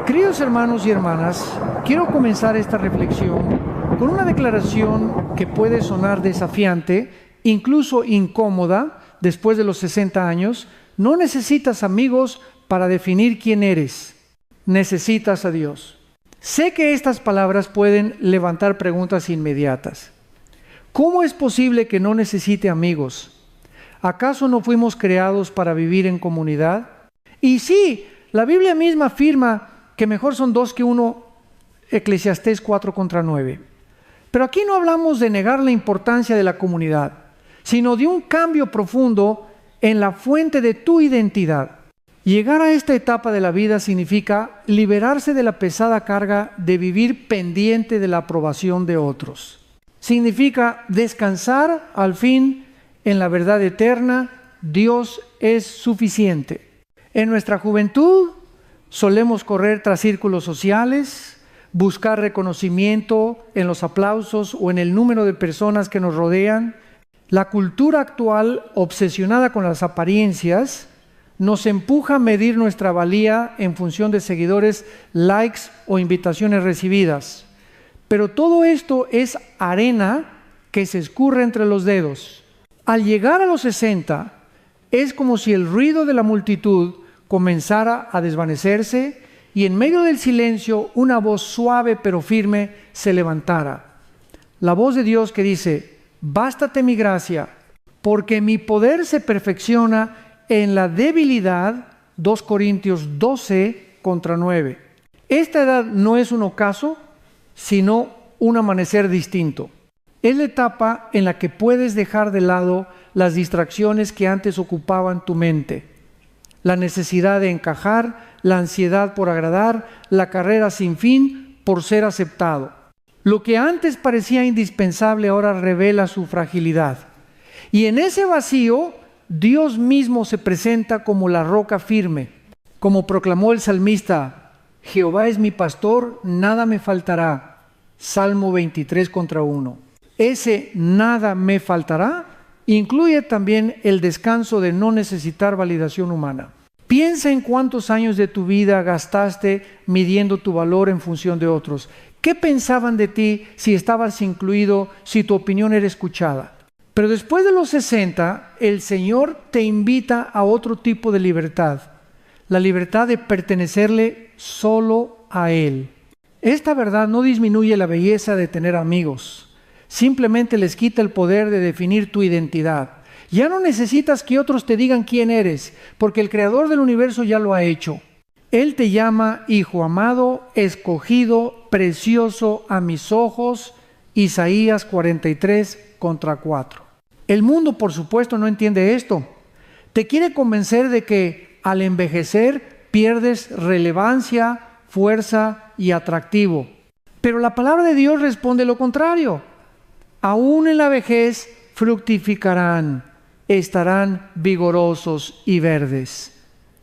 Queridos hermanos y hermanas, quiero comenzar esta reflexión con una declaración que puede sonar desafiante, incluso incómoda, después de los 60 años. No necesitas amigos para definir quién eres, necesitas a Dios. Sé que estas palabras pueden levantar preguntas inmediatas. ¿Cómo es posible que no necesite amigos? ¿Acaso no fuimos creados para vivir en comunidad? Y sí, la Biblia misma afirma que mejor son dos que uno, Eclesiastés 4:9. Pero aquí no hablamos de negar la importancia de la comunidad, sino de un cambio profundo en la fuente de tu identidad. Llegar a esta etapa de la vida significa liberarse de la pesada carga de vivir pendiente de la aprobación de otros. Significa descansar al fin en la verdad eterna: Dios es suficiente. En nuestra juventud solemos correr tras círculos sociales, buscar reconocimiento en los aplausos o en el número de personas que nos rodean. La cultura actual, obsesionada con las apariencias, nos empuja a medir nuestra valía en función de seguidores, likes o invitaciones recibidas. Pero todo esto es arena que se escurre entre los dedos. Al llegar a los 60, es como si el ruido de la multitud comenzara a desvanecerse y en medio del silencio una voz suave pero firme se levantara. La voz de Dios que dice: bástate mi gracia, porque mi poder se perfecciona en la debilidad. 2 Corintios 12:9. Esta edad no es un ocaso, sino un amanecer distinto. Es la etapa en la que puedes dejar de lado las distracciones que antes ocupaban tu mente. La necesidad de encajar, la ansiedad por agradar, la carrera sin fin por ser aceptado. Lo que antes parecía indispensable ahora revela su fragilidad. Y en ese vacío, Dios mismo se presenta como la roca firme. Como proclamó el salmista: Jehová es mi pastor, nada me faltará. Salmo 23:1. Ese nada me faltará incluye también el descanso de no necesitar validación humana. Piensa en cuántos años de tu vida gastaste midiendo tu valor en función de otros. ¿Qué pensaban de ti si estabas incluido, si tu opinión era escuchada? Pero después de los 60, el Señor te invita a otro tipo de libertad. La libertad de pertenecerle solo a Él. Esta verdad no disminuye la belleza de tener amigos. Simplemente les quita el poder de definir tu identidad. Ya no necesitas que otros te digan quién eres, porque el Creador del universo ya lo ha hecho. Él te llama hijo amado, escogido, precioso a mis ojos. Isaías 43:4. El mundo, por supuesto, no entiende esto. Te quiere convencer de que al envejecer pierdes relevancia, fuerza y atractivo. Pero la palabra de Dios responde lo contrario. Aún en la vejez fructificarán, estarán vigorosos y verdes.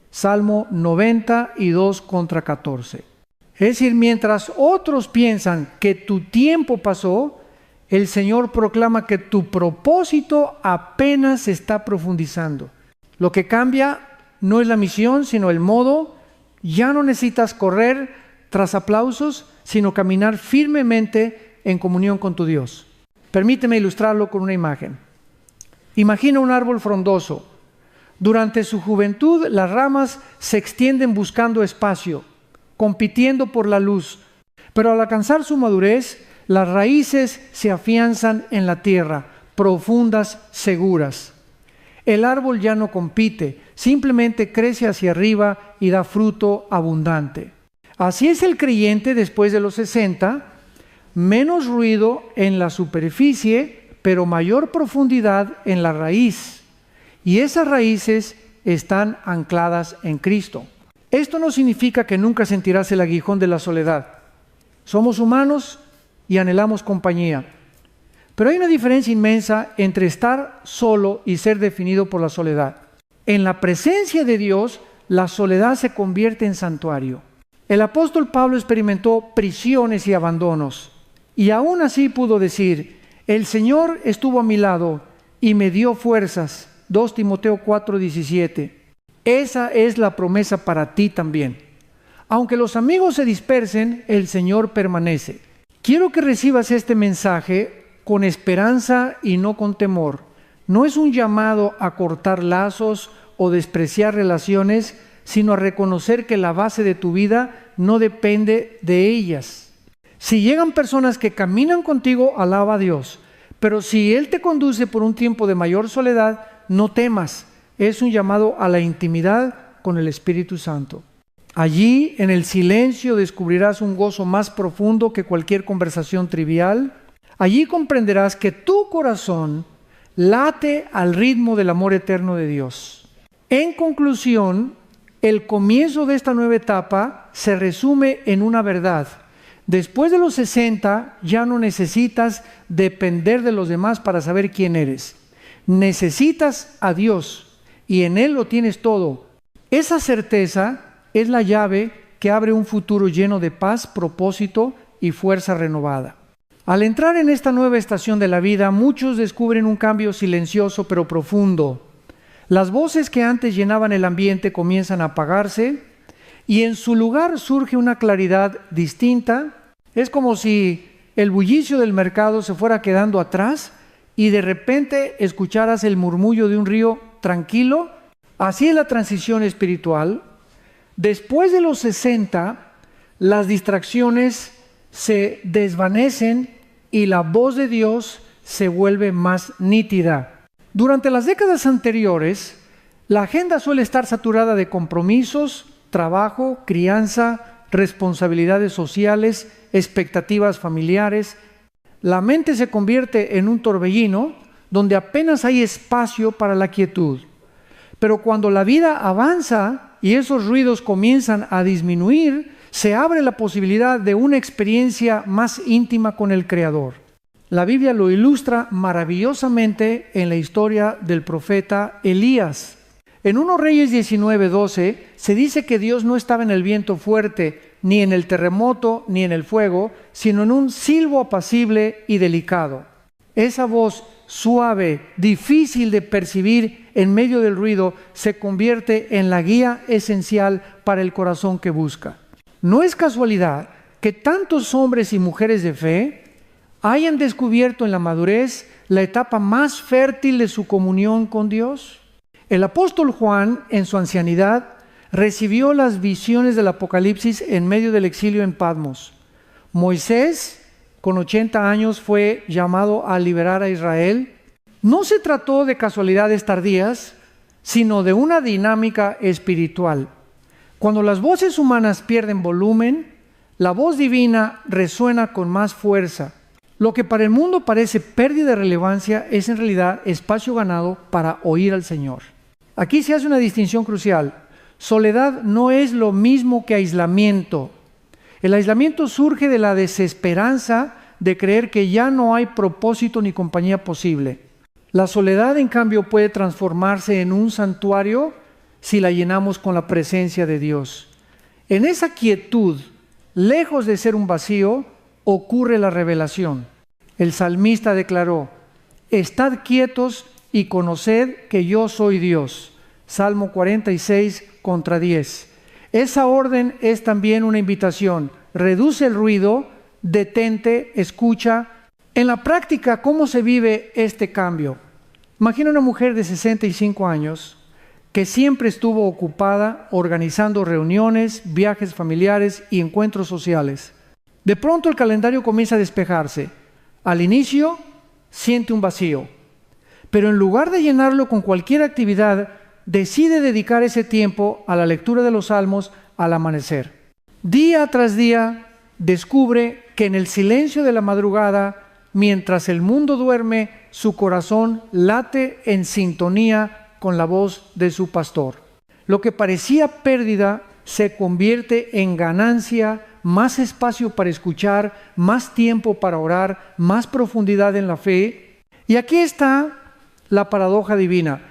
Salmo 92:14. Es decir, mientras otros piensan que tu tiempo pasó, el Señor proclama que tu propósito apenas se está profundizando. Lo que cambia no es la misión, sino el modo. Ya no necesitas correr tras aplausos, sino caminar firmemente en comunión con tu Dios. Permíteme ilustrarlo con una imagen. Imagina un árbol frondoso. Durante su juventud, las ramas se extienden buscando espacio, compitiendo por la luz. Pero al alcanzar su madurez, las raíces se afianzan en la tierra, profundas, seguras. El árbol ya no compite, simplemente crece hacia arriba y da fruto abundante. Así es el creyente después de los 60, menos ruido en la superficie, pero mayor profundidad en la raíz. Y esas raíces están ancladas en Cristo. Esto no significa que nunca sentirás el aguijón de la soledad. Somos humanos y anhelamos compañía. Pero hay una diferencia inmensa entre estar solo y ser definido por la soledad. En la presencia de Dios, la soledad se convierte en santuario. El apóstol Pablo experimentó prisiones y abandonos, y aún así pudo decir: el Señor estuvo a mi lado y me dio fuerzas. 2 Timoteo 4:17. Esa es la promesa para ti también. Aunque los amigos se dispersen, el Señor permanece. Quiero que recibas este mensaje con esperanza y no con temor. No es un llamado a cortar lazos o despreciar relaciones, sino a reconocer que la base de tu vida no depende de ellas. Si llegan personas que caminan contigo, alaba a Dios. Pero si Él te conduce por un tiempo de mayor soledad, no temas. Es un llamado a la intimidad con el Espíritu Santo. Allí, en el silencio, descubrirás un gozo más profundo que cualquier conversación trivial. Allí comprenderás que tu corazón late al ritmo del amor eterno de Dios. En conclusión, el comienzo de esta nueva etapa se resume en una verdad. Después de los 60, ya no necesitas depender de los demás para saber quién eres. Necesitas a Dios y en Él lo tienes todo. Esa certeza es la llave que abre un futuro lleno de paz, propósito y fuerza renovada. Al entrar en esta nueva estación de la vida, muchos descubren un cambio silencioso pero profundo. Las voces que antes llenaban el ambiente comienzan a apagarse y en su lugar surge una claridad distinta. Es como si el bullicio del mercado se fuera quedando atrás y de repente escucharas el murmullo de un río tranquilo. Así es la transición espiritual. Después de los 60, las distracciones se desvanecen y la voz de Dios se vuelve más nítida. Durante las décadas anteriores, la agenda suele estar saturada de compromisos, trabajo, crianza, responsabilidades sociales, expectativas familiares. La mente se convierte en un torbellino donde apenas hay espacio para la quietud. Pero cuando la vida avanza y esos ruidos comienzan a disminuir, se abre la posibilidad de una experiencia más íntima con el Creador. La Biblia lo ilustra maravillosamente en la historia del profeta Elías. En 1 Reyes 19:12 se dice que Dios no estaba en el viento fuerte, ni en el terremoto, ni en el fuego, sino en un silbo apacible y delicado. Esa voz suave, difícil de percibir en medio del ruido, se convierte en la guía esencial para el corazón que busca. No es casualidad que tantos hombres y mujeres de fe hayan descubierto en la madurez la etapa más fértil de su comunión con Dios. El apóstol Juan, en su ancianidad, recibió las visiones del Apocalipsis en medio del exilio en Patmos. Moisés, con 80 años, fue llamado a liberar a Israel. No se trató de casualidades tardías, sino de una dinámica espiritual. Cuando las voces humanas pierden volumen, la voz divina resuena con más fuerza. Lo que para el mundo parece pérdida de relevancia es en realidad espacio ganado para oír al Señor. Aquí se hace una distinción crucial. Soledad no es lo mismo que aislamiento. El aislamiento surge de la desesperanza de creer que ya no hay propósito ni compañía posible. La soledad, en cambio, puede transformarse en un santuario si la llenamos con la presencia de Dios. En esa quietud, lejos de ser un vacío, ocurre la revelación. El salmista declaró: «Estad quietos y conoced que yo soy Dios». Salmo 46:10. Esa orden es también una invitación. Reduce el ruido, detente, escucha. En la práctica, ¿cómo se vive este cambio? Imagina una mujer de 65 años que siempre estuvo ocupada organizando reuniones, viajes familiares y encuentros sociales. De pronto el calendario comienza a despejarse. Al inicio siente un vacío, pero en lugar de llenarlo con cualquier actividad, decide dedicar ese tiempo a la lectura de los salmos al amanecer. Día tras día descubre que en el silencio de la madrugada, mientras el mundo duerme, su corazón late en sintonía con la voz de su pastor. Lo que parecía pérdida se convierte en ganancia, más espacio para escuchar, más tiempo para orar, más profundidad en la fe. Y aquí está la paradoja divina.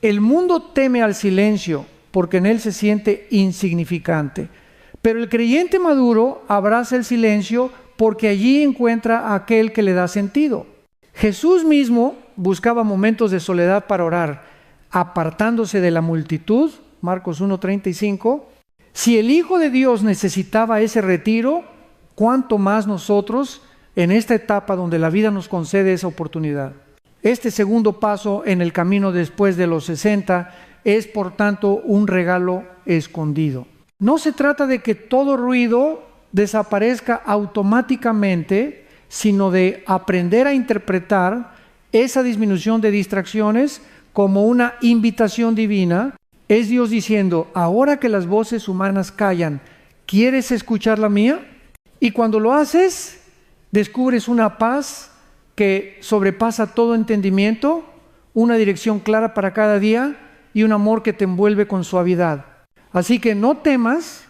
El mundo teme al silencio porque en él se siente insignificante. Pero el creyente maduro abraza el silencio porque allí encuentra a aquel que le da sentido. Jesús mismo buscaba momentos de soledad para orar, apartándose de la multitud, Marcos 1:35, Si el Hijo de Dios necesitaba ese retiro, ¿cuánto más nosotros en esta etapa donde la vida nos concede esa oportunidad? Este segundo paso en el camino después de los 60 es, por tanto, un regalo escondido. No se trata de que todo ruido desaparezca automáticamente, sino de aprender a interpretar esa disminución de distracciones como una invitación divina. Es Dios diciendo, ahora que las voces humanas callan, ¿quieres escuchar la mía? Y cuando lo haces, descubres una paz que sobrepasa todo entendimiento, una dirección clara para cada día y un amor que te envuelve con suavidad. Así que no temas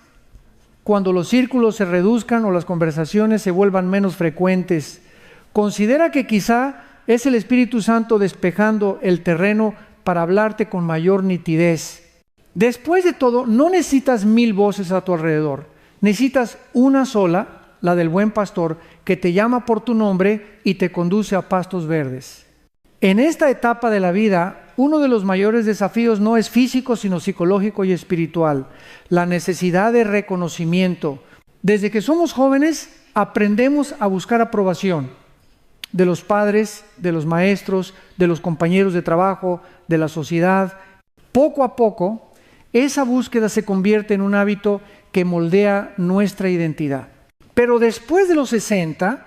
cuando los círculos se reduzcan o las conversaciones se vuelvan menos frecuentes. Considera que quizá es el Espíritu Santo despejando el terreno para hablarte con mayor nitidez. Después de todo, no necesitas 1000 voces a tu alrededor. Necesitas una sola, la del buen pastor, que te llama por tu nombre y te conduce a pastos verdes. En esta etapa de la vida, uno de los mayores desafíos no es físico, sino psicológico y espiritual. La necesidad de reconocimiento. Desde que somos jóvenes, aprendemos a buscar aprobación de los padres, de los maestros, de los compañeros de trabajo, de la sociedad. Poco a poco, esa búsqueda se convierte en un hábito que moldea nuestra identidad. Pero después de los 60,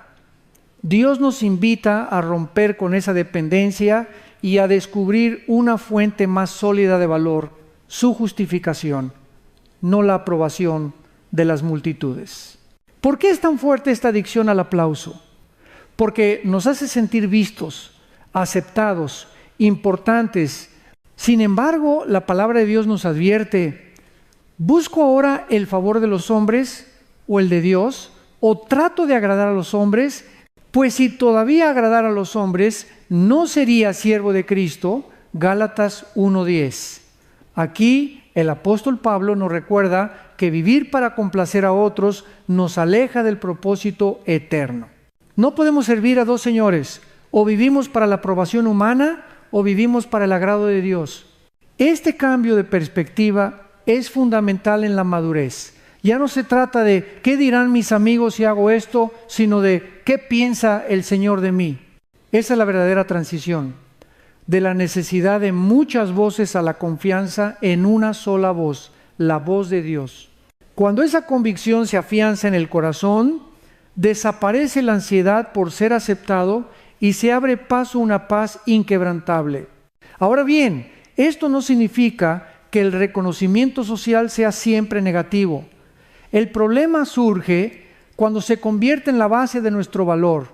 Dios nos invita a romper con esa dependencia y a descubrir una fuente más sólida de valor, su justificación, no la aprobación de las multitudes. ¿Por qué es tan fuerte esta adicción al aplauso? Porque nos hace sentir vistos, aceptados, importantes. Sin embargo, la palabra de Dios nos advierte, ¿busco ahora el favor de los hombres o el de Dios? ¿O trato de agradar a los hombres? Pues si todavía agradara a los hombres, no sería siervo de Cristo. Gálatas 1:10. Aquí el apóstol Pablo nos recuerda que vivir para complacer a otros nos aleja del propósito eterno. No podemos servir a dos señores, o vivimos para la aprobación humana o vivimos para el agrado de Dios. Este cambio de perspectiva es fundamental en la madurez. Ya no se trata de qué dirán mis amigos si hago esto, sino de qué piensa el Señor de mí. Esa es la verdadera transición, de la necesidad de muchas voces a la confianza en una sola voz, la voz de Dios. Cuando esa convicción se afianza en el corazón, desaparece la ansiedad por ser aceptado y se abre paso a una paz inquebrantable. Ahora bien, esto no significa que el reconocimiento social sea siempre negativo. El problema surge cuando se convierte en la base de nuestro valor.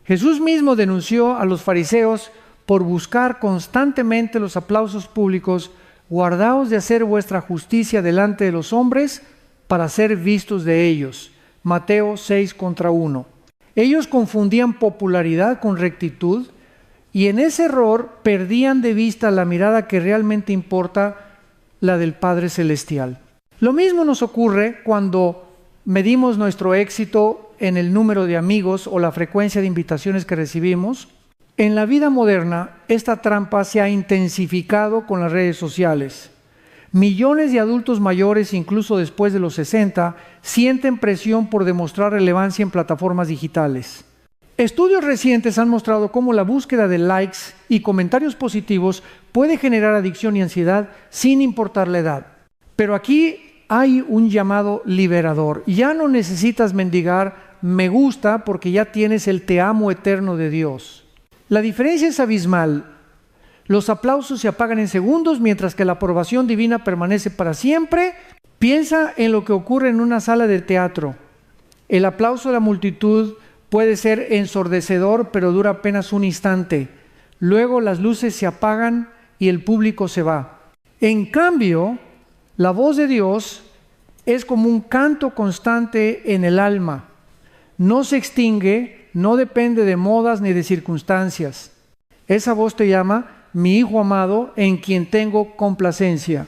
Jesús mismo denunció a los fariseos por buscar constantemente los aplausos públicos. Guardaos de hacer vuestra justicia delante de los hombres para ser vistos de ellos. Mateo 6:1. Ellos confundían popularidad con rectitud y en ese error perdían de vista la mirada que realmente importa, la del Padre Celestial. Lo mismo nos ocurre cuando medimos nuestro éxito en el número de amigos o la frecuencia de invitaciones que recibimos. En la vida moderna, esta trampa se ha intensificado con las redes sociales. Millones de adultos mayores, incluso después de los 60, sienten presión por demostrar relevancia en plataformas digitales. Estudios recientes han mostrado cómo la búsqueda de likes y comentarios positivos puede generar adicción y ansiedad sin importar la edad. Pero aquí hay un llamado liberador. Ya no necesitas mendigar me gusta porque ya tienes el te amo eterno de Dios. La diferencia es abismal. Los aplausos se apagan en segundos, mientras que la aprobación divina permanece para siempre. Piensa en lo que ocurre en una sala de teatro. El aplauso de la multitud puede ser ensordecedor, pero dura apenas un instante. Luego las luces se apagan y el público se va. En cambio, la voz de Dios es como un canto constante en el alma. No se extingue, no depende de modas ni de circunstancias. Esa voz te llama mi Hijo amado, en quien tengo complacencia.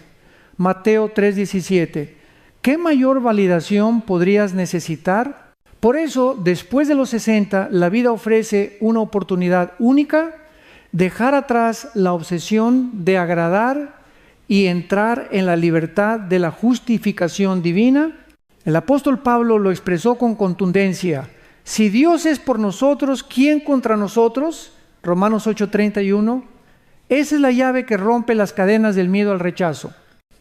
Mateo 3:17. ¿Qué mayor validación podrías necesitar? Por eso, después de los 60, la vida ofrece una oportunidad única, dejar atrás la obsesión de agradar y entrar en la libertad de la justificación divina? El apóstol Pablo lo expresó con contundencia. Si Dios es por nosotros, ¿quién contra nosotros? Romanos 8:31. Esa es la llave que rompe las cadenas del miedo al rechazo.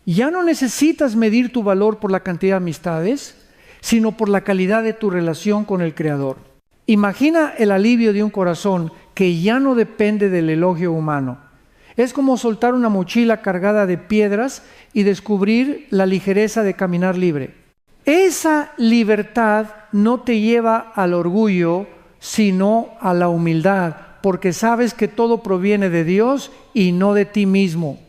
Ya no necesitas medir tu valor por la cantidad de amistades, sino por la calidad de tu relación con el Creador. Imagina el alivio de un corazón que ya no depende del elogio humano. Es como soltar una mochila cargada de piedras y descubrir la ligereza de caminar libre. Esa libertad no te lleva al orgullo, sino a la humildad, porque sabes que todo proviene de Dios y no de ti mismo.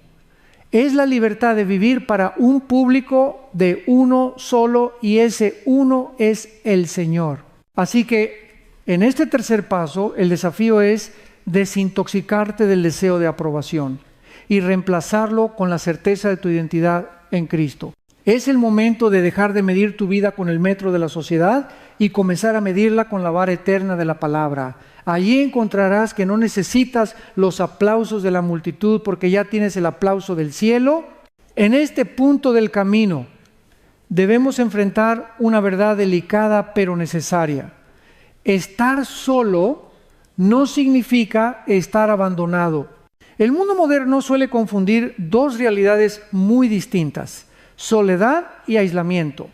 Es la libertad de vivir para un público de uno solo, y ese uno es el Señor. Así que en este tercer paso, el desafío es desintoxicarte del deseo de aprobación y reemplazarlo con la certeza de tu identidad en Cristo. Es el momento de dejar de medir tu vida con el metro de la sociedad y comenzar a medirla con la vara eterna de la palabra. Allí encontrarás que no necesitas los aplausos de la multitud, porque ya tienes el aplauso del cielo. En este punto del camino debemos enfrentar una verdad delicada pero necesaria. Estar solo no significa estar abandonado. El mundo moderno suele confundir dos realidades muy distintas: soledad y aislamiento.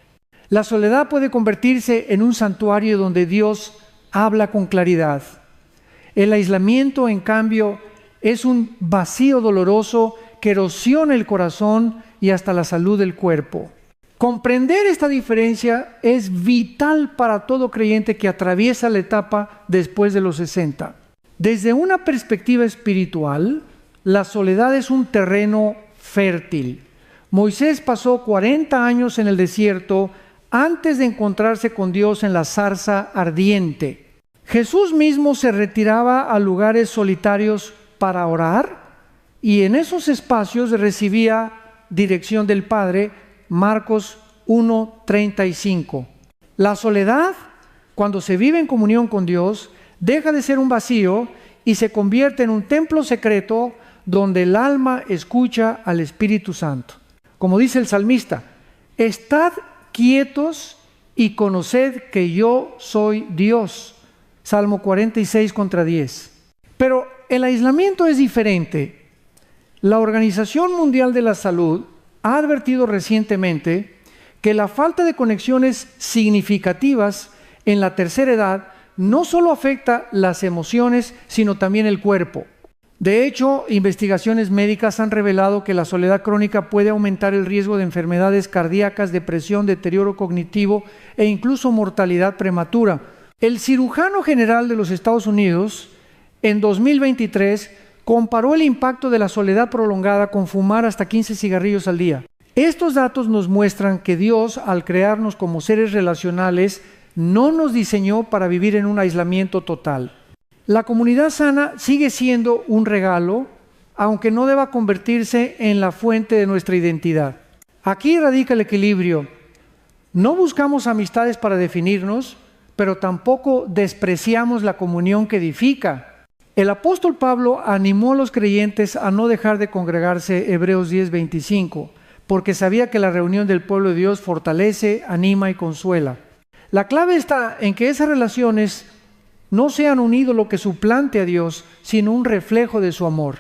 La soledad puede convertirse en un santuario donde Dios habla con claridad. El aislamiento, en cambio, es un vacío doloroso que erosiona el corazón y hasta la salud del cuerpo. Comprender esta diferencia es vital para todo creyente que atraviesa la etapa después de los 60. Desde una perspectiva espiritual, la soledad es un terreno fértil. Moisés pasó 40 años en el desierto antes de encontrarse con Dios en la zarza ardiente. Jesús mismo se retiraba a lugares solitarios para orar, y en esos espacios recibía dirección del Padre. Marcos 1:35. La soledad, cuando se vive en comunión con Dios, deja de ser un vacío y se convierte en un templo secreto donde el alma escucha al Espíritu Santo. Como dice el salmista: estad quietos y conoced que yo soy Dios. Salmo 46:10. Pero el aislamiento es diferente. La Organización Mundial de la Salud ha advertido recientemente que la falta de conexiones significativas en la tercera edad no solo afecta las emociones, sino también el cuerpo. De hecho, investigaciones médicas han revelado que la soledad crónica puede aumentar el riesgo de enfermedades cardíacas, depresión, deterioro cognitivo e incluso mortalidad prematura. El cirujano general de los Estados Unidos, en 2023, comparó el impacto de la soledad prolongada con fumar hasta 15 cigarrillos al día. Estos datos nos muestran que Dios, al crearnos como seres relacionales, no nos diseñó para vivir en un aislamiento total. La comunidad sana sigue siendo un regalo, aunque no deba convertirse en la fuente de nuestra identidad. Aquí radica el equilibrio. No buscamos amistades para definirnos, pero tampoco despreciamos la comunión que edifica. El apóstol Pablo animó a los creyentes a no dejar de congregarse, Hebreos 10:25, porque sabía que la reunión del pueblo de Dios fortalece, anima y consuela. La clave está en que esas relaciones no sean un ídolo que suplante a Dios, sino un reflejo de su amor.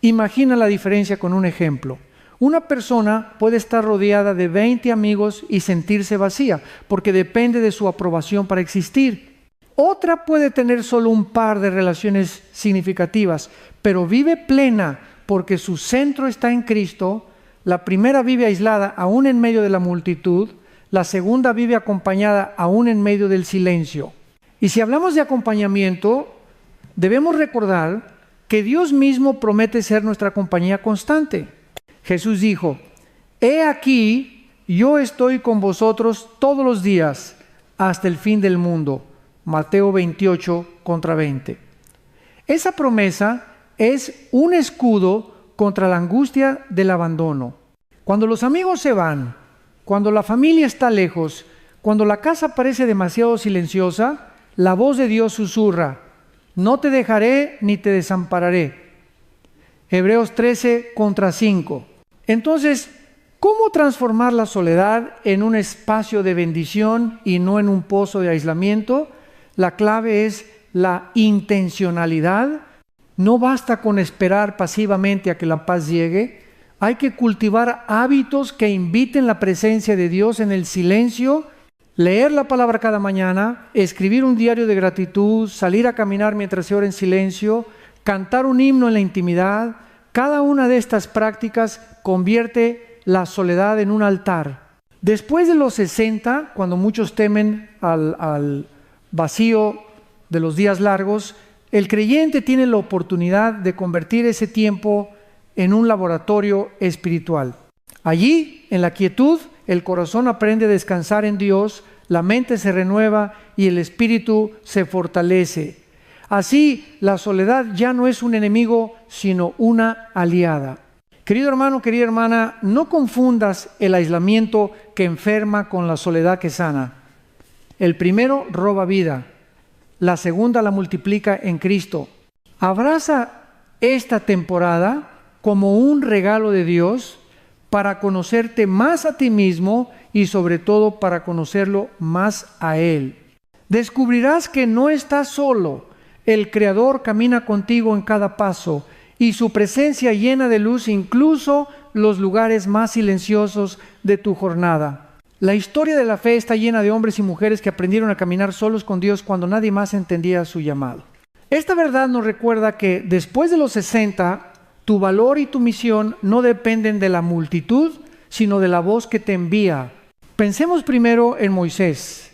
Imagina la diferencia con un ejemplo. Una persona puede estar rodeada de 20 amigos y sentirse vacía, porque depende de su aprobación para existir. Otra puede tener solo un par de relaciones significativas, pero vive plena porque su centro está en Cristo. La primera vive aislada aún en medio de la multitud, la segunda vive acompañada aún en medio del silencio. Y si hablamos de acompañamiento, debemos recordar que Dios mismo promete ser nuestra compañía constante. Jesús dijo: he aquí, yo estoy con vosotros todos los días hasta el fin del mundo. Mateo 28:20. Esa promesa es un escudo contra la angustia del abandono. Cuando los amigos se van, cuando la familia está lejos, cuando la casa parece demasiado silenciosa, la voz de Dios susurra: no te dejaré ni te desampararé. Hebreos 13:5. Entonces, ¿cómo transformar la soledad en un espacio de bendición y no en un pozo de aislamiento? La clave es la intencionalidad. No basta con esperar pasivamente a que la paz llegue. Hay que cultivar hábitos que inviten la presencia de Dios en el silencio, leer la palabra cada mañana, escribir un diario de gratitud, salir a caminar mientras se ora en silencio, cantar un himno en la intimidad. Cada una de estas prácticas convierte la soledad en un altar. Después de los 60, cuando muchos temen al vacío de los días largos, el creyente tiene la oportunidad de convertir ese tiempo en un laboratorio espiritual. Allí, en la quietud, el corazón aprende a descansar en Dios, la mente se renueva y el espíritu se fortalece. Así, la soledad ya no es un enemigo, sino una aliada. Querido hermano, querida hermana, no confundas el aislamiento que enferma con la soledad que sana. El primero roba vida, la segunda la multiplica en Cristo. Abraza esta temporada como un regalo de Dios para conocerte más a ti mismo y sobre todo para conocerlo más a Él. Descubrirás que no estás solo. El Creador camina contigo en cada paso y su presencia llena de luz incluso los lugares más silenciosos de tu jornada. La historia de la fe está llena de hombres y mujeres que aprendieron a caminar solos con Dios cuando nadie más entendía su llamado. Esta verdad nos recuerda que después de los 60, tu valor y tu misión no dependen de la multitud, sino de la voz que te envía. Pensemos primero en Moisés.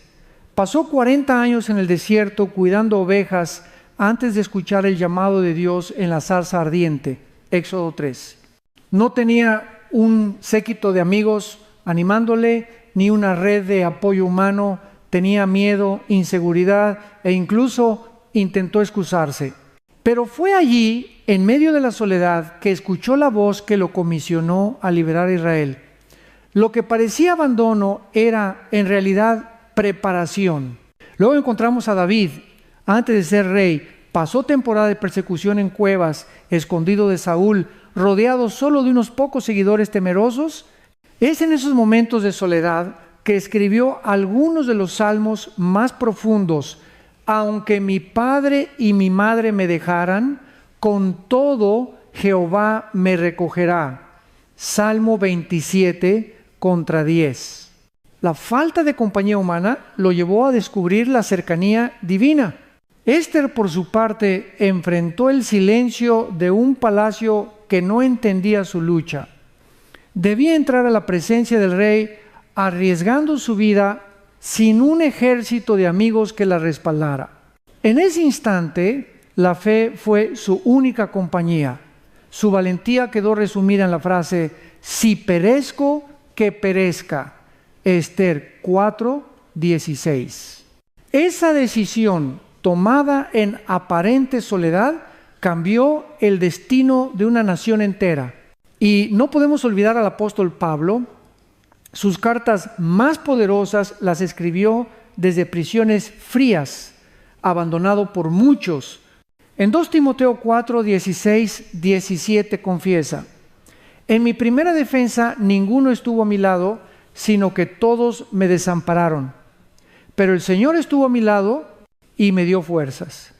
Pasó 40 años en el desierto cuidando ovejas antes de escuchar el llamado de Dios en la zarza ardiente. Éxodo 3. No tenía un séquito de amigos animándole, ni una red de apoyo humano. Tenía miedo, inseguridad e incluso intentó excusarse. Pero fue allí, en medio de la soledad, que escuchó la voz que lo comisionó a liberar a Israel. Lo que parecía abandono era, en realidad, preparación. Luego encontramos a David, antes de ser rey, pasó temporada de persecución en cuevas, escondido de Saúl, rodeado solo de unos pocos seguidores temerosos. Es en esos momentos de soledad que escribió algunos de los salmos más profundos. Aunque mi padre y mi madre me dejaran, con todo Jehová me recogerá. Salmo 27 contra 10. La falta de compañía humana lo llevó a descubrir la cercanía divina. Esther, por su parte, enfrentó el silencio de un palacio que no entendía su lucha. Debía entrar a la presencia del rey arriesgando su vida sin un ejército de amigos que la respaldara. En ese instante, la fe fue su única compañía. Su valentía quedó resumida en la frase: si perezco, que perezca. Esther 4:16. Esa decisión, tomada en aparente soledad, cambió el destino de una nación entera. Y no podemos olvidar al apóstol Pablo. Sus cartas más poderosas las escribió desde prisiones frías, abandonado por muchos. En 2 Timoteo 4:16-17 confiesa: en mi primera defensa ninguno estuvo a mi lado, sino que todos me desampararon. Pero el Señor estuvo a mi lado y me dio fuerzas.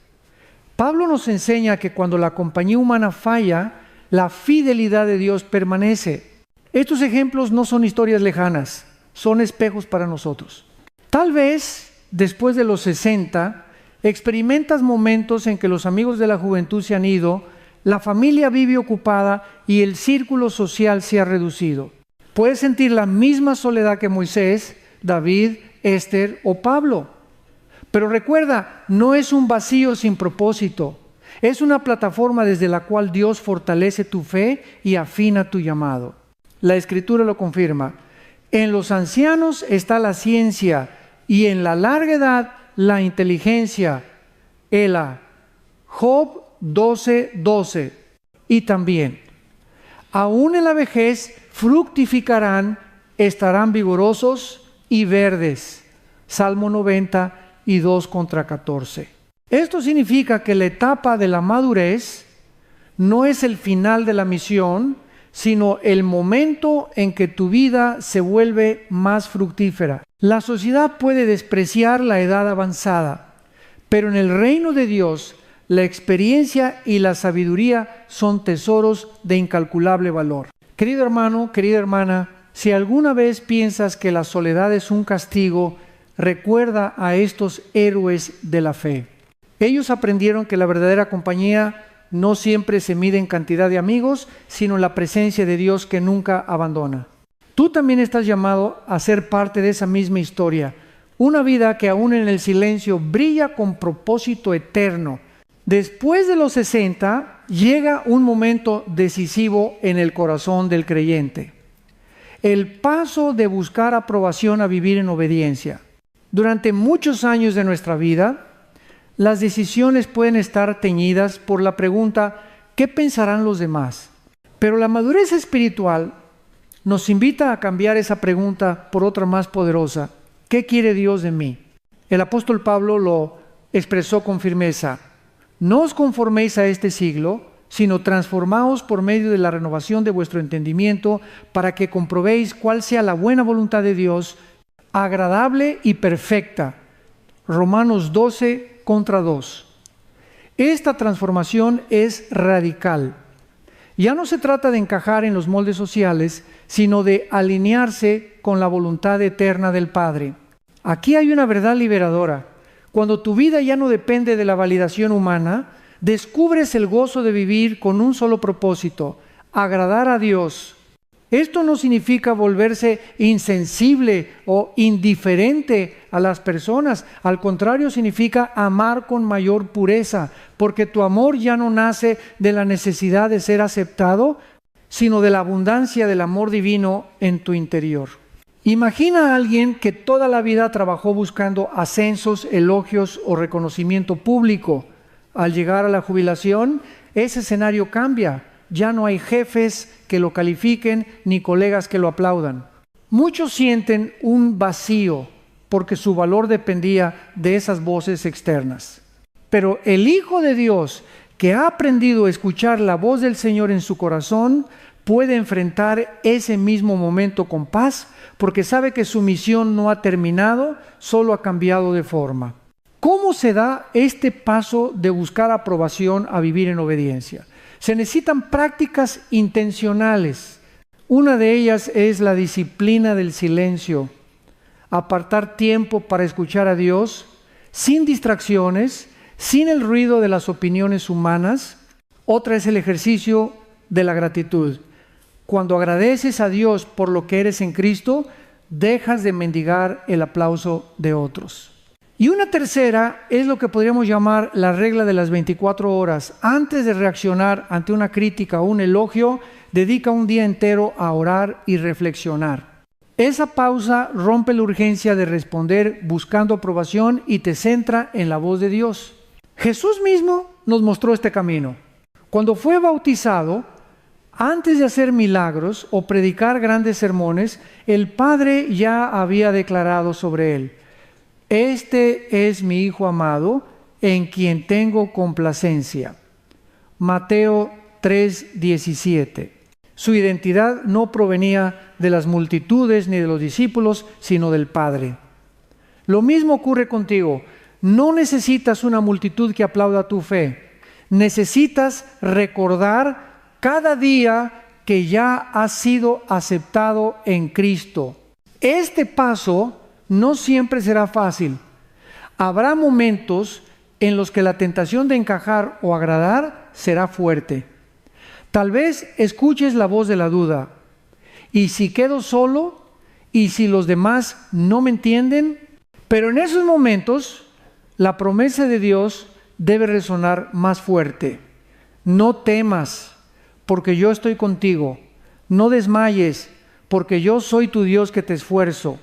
Pablo nos enseña que cuando la compañía humana falla, la fidelidad de Dios permanece. Estos ejemplos no son historias lejanas, son espejos para nosotros. Tal vez, después de los 60, experimentas momentos en que los amigos de la juventud se han ido, la familia vive ocupada y el círculo social se ha reducido. Puedes sentir la misma soledad que Moisés, David, Esther o Pablo. Pero recuerda, no es un vacío sin propósito. Es una plataforma desde la cual Dios fortalece tu fe y afina tu llamado. La Escritura lo confirma. En los ancianos está la ciencia y en la larga edad la inteligencia. Ela. Job 12:12. Y también, aún en la vejez fructificarán, estarán vigorosos y verdes. Salmo 92:14. Esto significa que la etapa de la madurez no es el final de la misión, sino el momento en que tu vida se vuelve más fructífera. La sociedad puede despreciar la edad avanzada, pero en el reino de Dios, la experiencia y la sabiduría son tesoros de incalculable valor. Querido hermano, querida hermana, si alguna vez piensas que la soledad es un castigo, recuerda a estos héroes de la fe. Ellos aprendieron que la verdadera compañía no siempre se mide en cantidad de amigos, sino en la presencia de Dios que nunca abandona. Tú también estás llamado a ser parte de esa misma historia, una vida que aún en el silencio brilla con propósito eterno. Después de los 60, llega un momento decisivo en el corazón del creyente. El paso de buscar aprobación a vivir en obediencia. Durante muchos años de nuestra vida, las decisiones pueden estar teñidas por la pregunta, ¿qué pensarán los demás? Pero la madurez espiritual nos invita a cambiar esa pregunta por otra más poderosa. ¿Qué quiere Dios de mí? El apóstol Pablo lo expresó con firmeza. No os conforméis a este siglo, sino transformaos por medio de la renovación de vuestro entendimiento para que comprobéis cuál sea la buena voluntad de Dios, agradable y perfecta. Romanos 12:2. Esta transformación es radical. Ya no se trata de encajar en los moldes sociales, sino de alinearse con la voluntad eterna del Padre. Aquí hay una verdad liberadora. Cuando tu vida ya no depende de la validación humana, descubres el gozo de vivir con un solo propósito, agradar a Dios. Esto no significa volverse insensible o indiferente a las personas. Al contrario, significa amar con mayor pureza, porque tu amor ya no nace de la necesidad de ser aceptado, sino de la abundancia del amor divino en tu interior. Imagina a alguien que toda la vida trabajó buscando ascensos, elogios o reconocimiento público. Al llegar a la jubilación, ese escenario cambia. Ya no hay jefes que lo califiquen ni colegas que lo aplaudan. Muchos sienten un vacío porque su valor dependía de esas voces externas. Pero el Hijo de Dios, que ha aprendido a escuchar la voz del Señor en su corazón, puede enfrentar ese mismo momento con paz, porque sabe que su misión no ha terminado, solo ha cambiado de forma. ¿Cómo se da este paso de buscar aprobación a vivir en obediencia? Se necesitan prácticas intencionales. Una de ellas es la disciplina del silencio. Apartar tiempo para escuchar a Dios, sin distracciones, sin el ruido de las opiniones humanas. Otra es el ejercicio de la gratitud. Cuando agradeces a Dios por lo que eres en Cristo, dejas de mendigar el aplauso de otros. Y una tercera es lo que podríamos llamar la regla de las 24 horas. Antes de reaccionar ante una crítica o un elogio, dedica un día entero a orar y reflexionar. Esa pausa rompe la urgencia de responder buscando aprobación y te centra en la voz de Dios. Jesús mismo nos mostró este camino. Cuando fue bautizado, antes de hacer milagros o predicar grandes sermones, el Padre ya había declarado sobre él: este es mi Hijo amado, en quien tengo complacencia. Mateo 3:17. Su identidad no provenía de las multitudes ni de los discípulos, sino del Padre. Lo mismo ocurre contigo. No necesitas una multitud que aplauda tu fe. Necesitas recordar cada día que ya has sido aceptado en Cristo. Este paso no siempre será fácil. Habrá momentos en los que la tentación de encajar o agradar será fuerte. Tal vez escuches la voz de la duda. ¿Y si quedo solo? ¿Y si los demás no me entienden? Pero en esos momentos, la promesa de Dios debe resonar más fuerte. No temas, porque yo estoy contigo. No desmayes, porque yo soy tu Dios que te esfuerzo.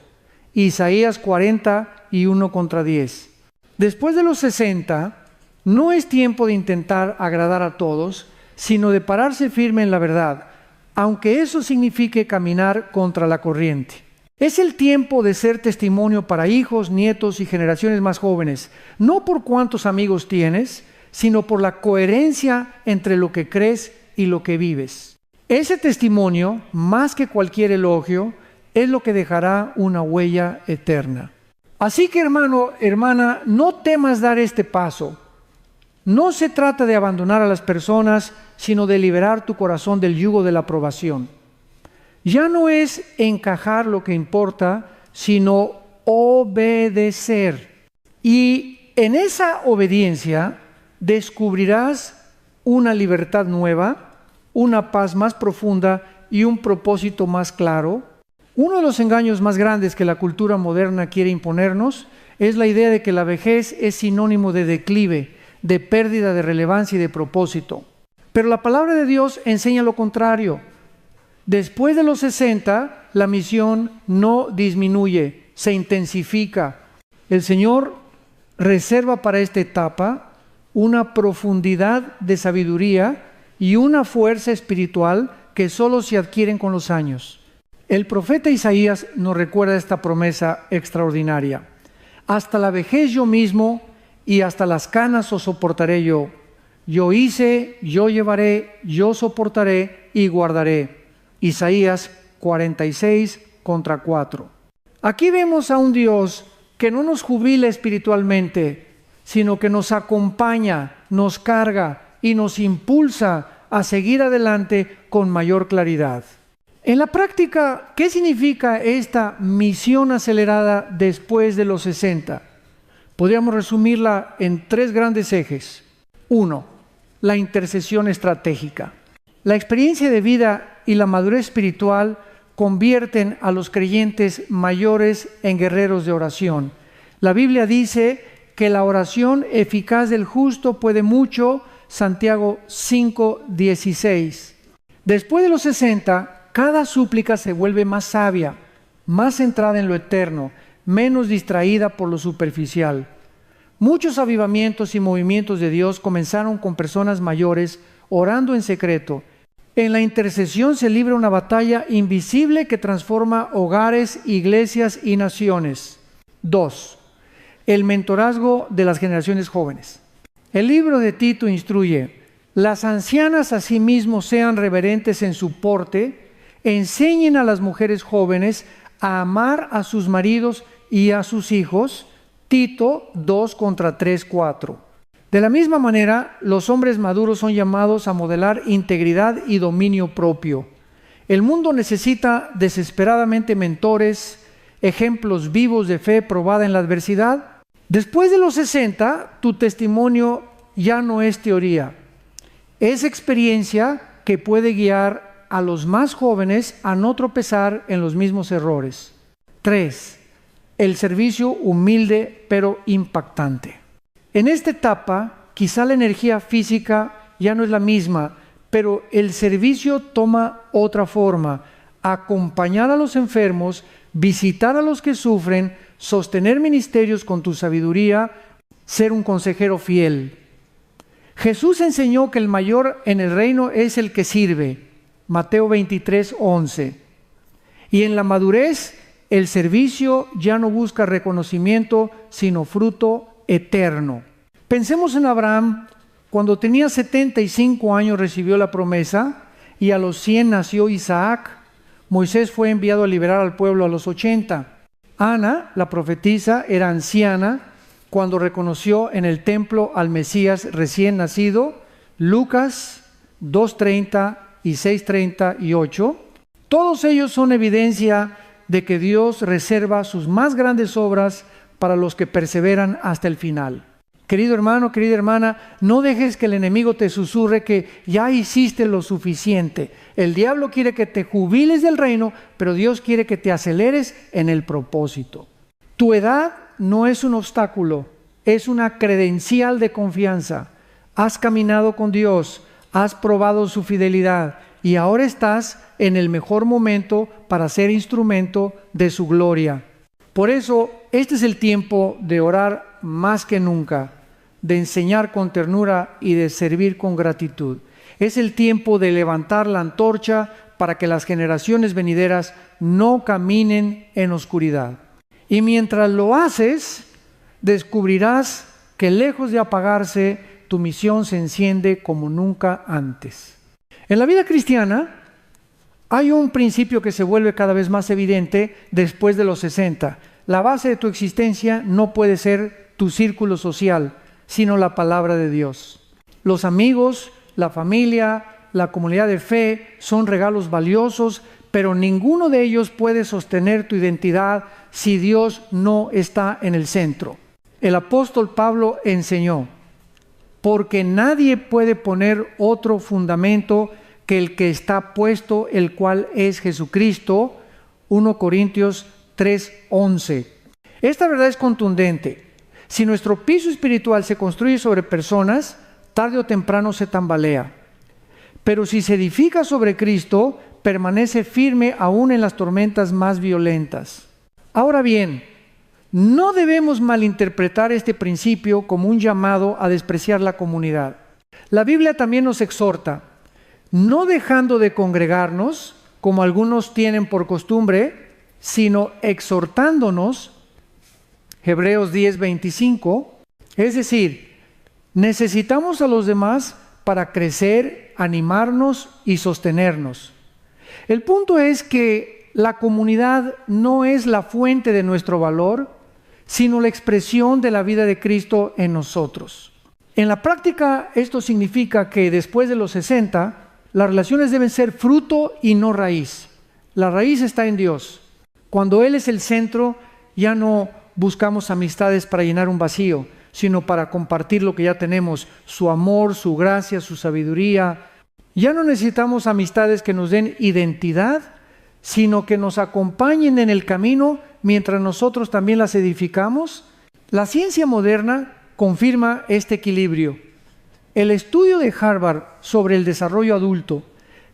Isaías 40:1-10. Después de los 60, no es tiempo de intentar agradar a todos, sino de pararse firme en la verdad, aunque eso signifique caminar contra la corriente. Es el tiempo de ser testimonio para hijos, nietos y generaciones más jóvenes, no por cuántos amigos tienes, sino por la coherencia entre lo que crees y lo que vives. Ese testimonio, más que cualquier elogio, es lo que dejará una huella eterna. Así que, hermano, hermana, no temas dar este paso. No se trata de abandonar a las personas, sino de liberar tu corazón del yugo de la aprobación. Ya no es encajar lo que importa, sino obedecer. Y en esa obediencia descubrirás una libertad nueva, una paz más profunda y un propósito más claro. Uno de los engaños más grandes que la cultura moderna quiere imponernos es la idea de que la vejez es sinónimo de declive, de pérdida de relevancia y de propósito. Pero la palabra de Dios enseña lo contrario. Después de los 60, la misión no disminuye, se intensifica. El Señor reserva para esta etapa una profundidad de sabiduría y una fuerza espiritual que solo se adquieren con los años. El profeta Isaías nos recuerda esta promesa extraordinaria. Hasta la vejez yo mismo y hasta las canas os soportaré yo. Yo hice, yo llevaré, yo soportaré y guardaré. Isaías 46:4. Aquí vemos a un Dios que no nos jubila espiritualmente, sino que nos acompaña, nos carga y nos impulsa a seguir adelante con mayor claridad. En la práctica, ¿qué significa esta misión acelerada después de los 60? Podríamos resumirla en 3 grandes ejes. 1. La intercesión estratégica. La experiencia de vida y la madurez espiritual convierten a los creyentes mayores en guerreros de oración. La Biblia dice que la oración eficaz del justo puede mucho, Santiago 5:16. Después de los 60, cada súplica se vuelve más sabia, más centrada en lo eterno, menos distraída por lo superficial. Muchos avivamientos y movimientos de Dios comenzaron con personas mayores orando en secreto. En la intercesión se libra una batalla invisible que transforma hogares, iglesias y naciones. 2. El mentorazgo de las generaciones jóvenes. El libro de Tito instruye: las ancianas asimismo sean reverentes en su porte, enseñen a las mujeres jóvenes a amar a sus maridos y a sus hijos. Tito 2:3-4. De la misma manera, los hombres maduros son llamados a modelar integridad y dominio propio. El mundo necesita desesperadamente mentores, ejemplos vivos de fe probada en la adversidad. Después de los 60, tu testimonio ya no es teoría. Es experiencia que puede guiar a los más jóvenes a no tropezar en los mismos errores. 3. El servicio humilde pero impactante. En esta etapa, quizá la energía física ya no es la misma, pero el servicio toma otra forma: acompañar a los enfermos, visitar a los que sufren, sostener ministerios con tu sabiduría, ser un consejero fiel. Jesús enseñó que el mayor en el reino es el que sirve, Mateo 23:11. Y en la madurez, el servicio ya no busca reconocimiento, sino fruto eterno. Pensemos en Abraham. Cuando tenía 75 años recibió la promesa y a los 100 nació Isaac. Moisés fue enviado a liberar al pueblo a los 80. Ana, la profetisa, era anciana cuando reconoció en el templo al Mesías recién nacido. Lucas 2:30 y 6:38. Todos ellos son evidencia de que Dios reserva sus más grandes obras para los que perseveran hasta el final. Querido hermano, querida hermana, no dejes que el enemigo te susurre que ya hiciste lo suficiente. El diablo quiere que te jubiles del reino, pero Dios quiere que te aceleres en el propósito. Tu edad no es un obstáculo, es una credencial de confianza. Has caminado con Dios, has probado su fidelidad y ahora estás en el mejor momento para ser instrumento de su gloria. Por eso, este es el tiempo de orar más que nunca, de enseñar con ternura y de servir con gratitud. Es el tiempo de levantar la antorcha para que las generaciones venideras no caminen en oscuridad. Y mientras lo haces, descubrirás que lejos de apagarse, tu misión se enciende como nunca antes. En la vida cristiana, Hay un principio que se vuelve cada vez más evidente después de los 60. La base de tu existencia no puede ser tu círculo social, sino la palabra de Dios. Los amigos, la familia, la comunidad de fe son regalos valiosos, pero ninguno de ellos puede sostener tu identidad si Dios no está en el centro. El apóstol Pablo enseñó, porque nadie puede poner otro fundamento que el que está puesto, el cual es Jesucristo. 1 Corintios 3:11. Esta verdad es contundente. Si nuestro piso espiritual se construye sobre personas, tarde o temprano se tambalea. Pero si se edifica sobre Cristo, permanece firme aún en las tormentas más violentas. Ahora bien, no debemos malinterpretar este principio como un llamado a despreciar la comunidad. La Biblia también nos exhorta, no dejando de congregarnos, como algunos tienen por costumbre, sino exhortándonos, Hebreos 10:25, es decir, necesitamos a los demás para crecer, animarnos y sostenernos. El punto es que la comunidad no es la fuente de nuestro valor, sino la expresión de la vida de Cristo en nosotros. En la práctica, esto significa que después de los 60, las relaciones deben ser fruto y no raíz. La raíz está en Dios. Cuando Él es el centro, ya no buscamos amistades para llenar un vacío, sino para compartir lo que ya tenemos, su amor, su gracia, su sabiduría. Ya no necesitamos amistades que nos den identidad, sino que nos acompañen en el camino mientras nosotros también las edificamos. La ciencia moderna confirma este equilibrio. El estudio de Harvard sobre el desarrollo adulto,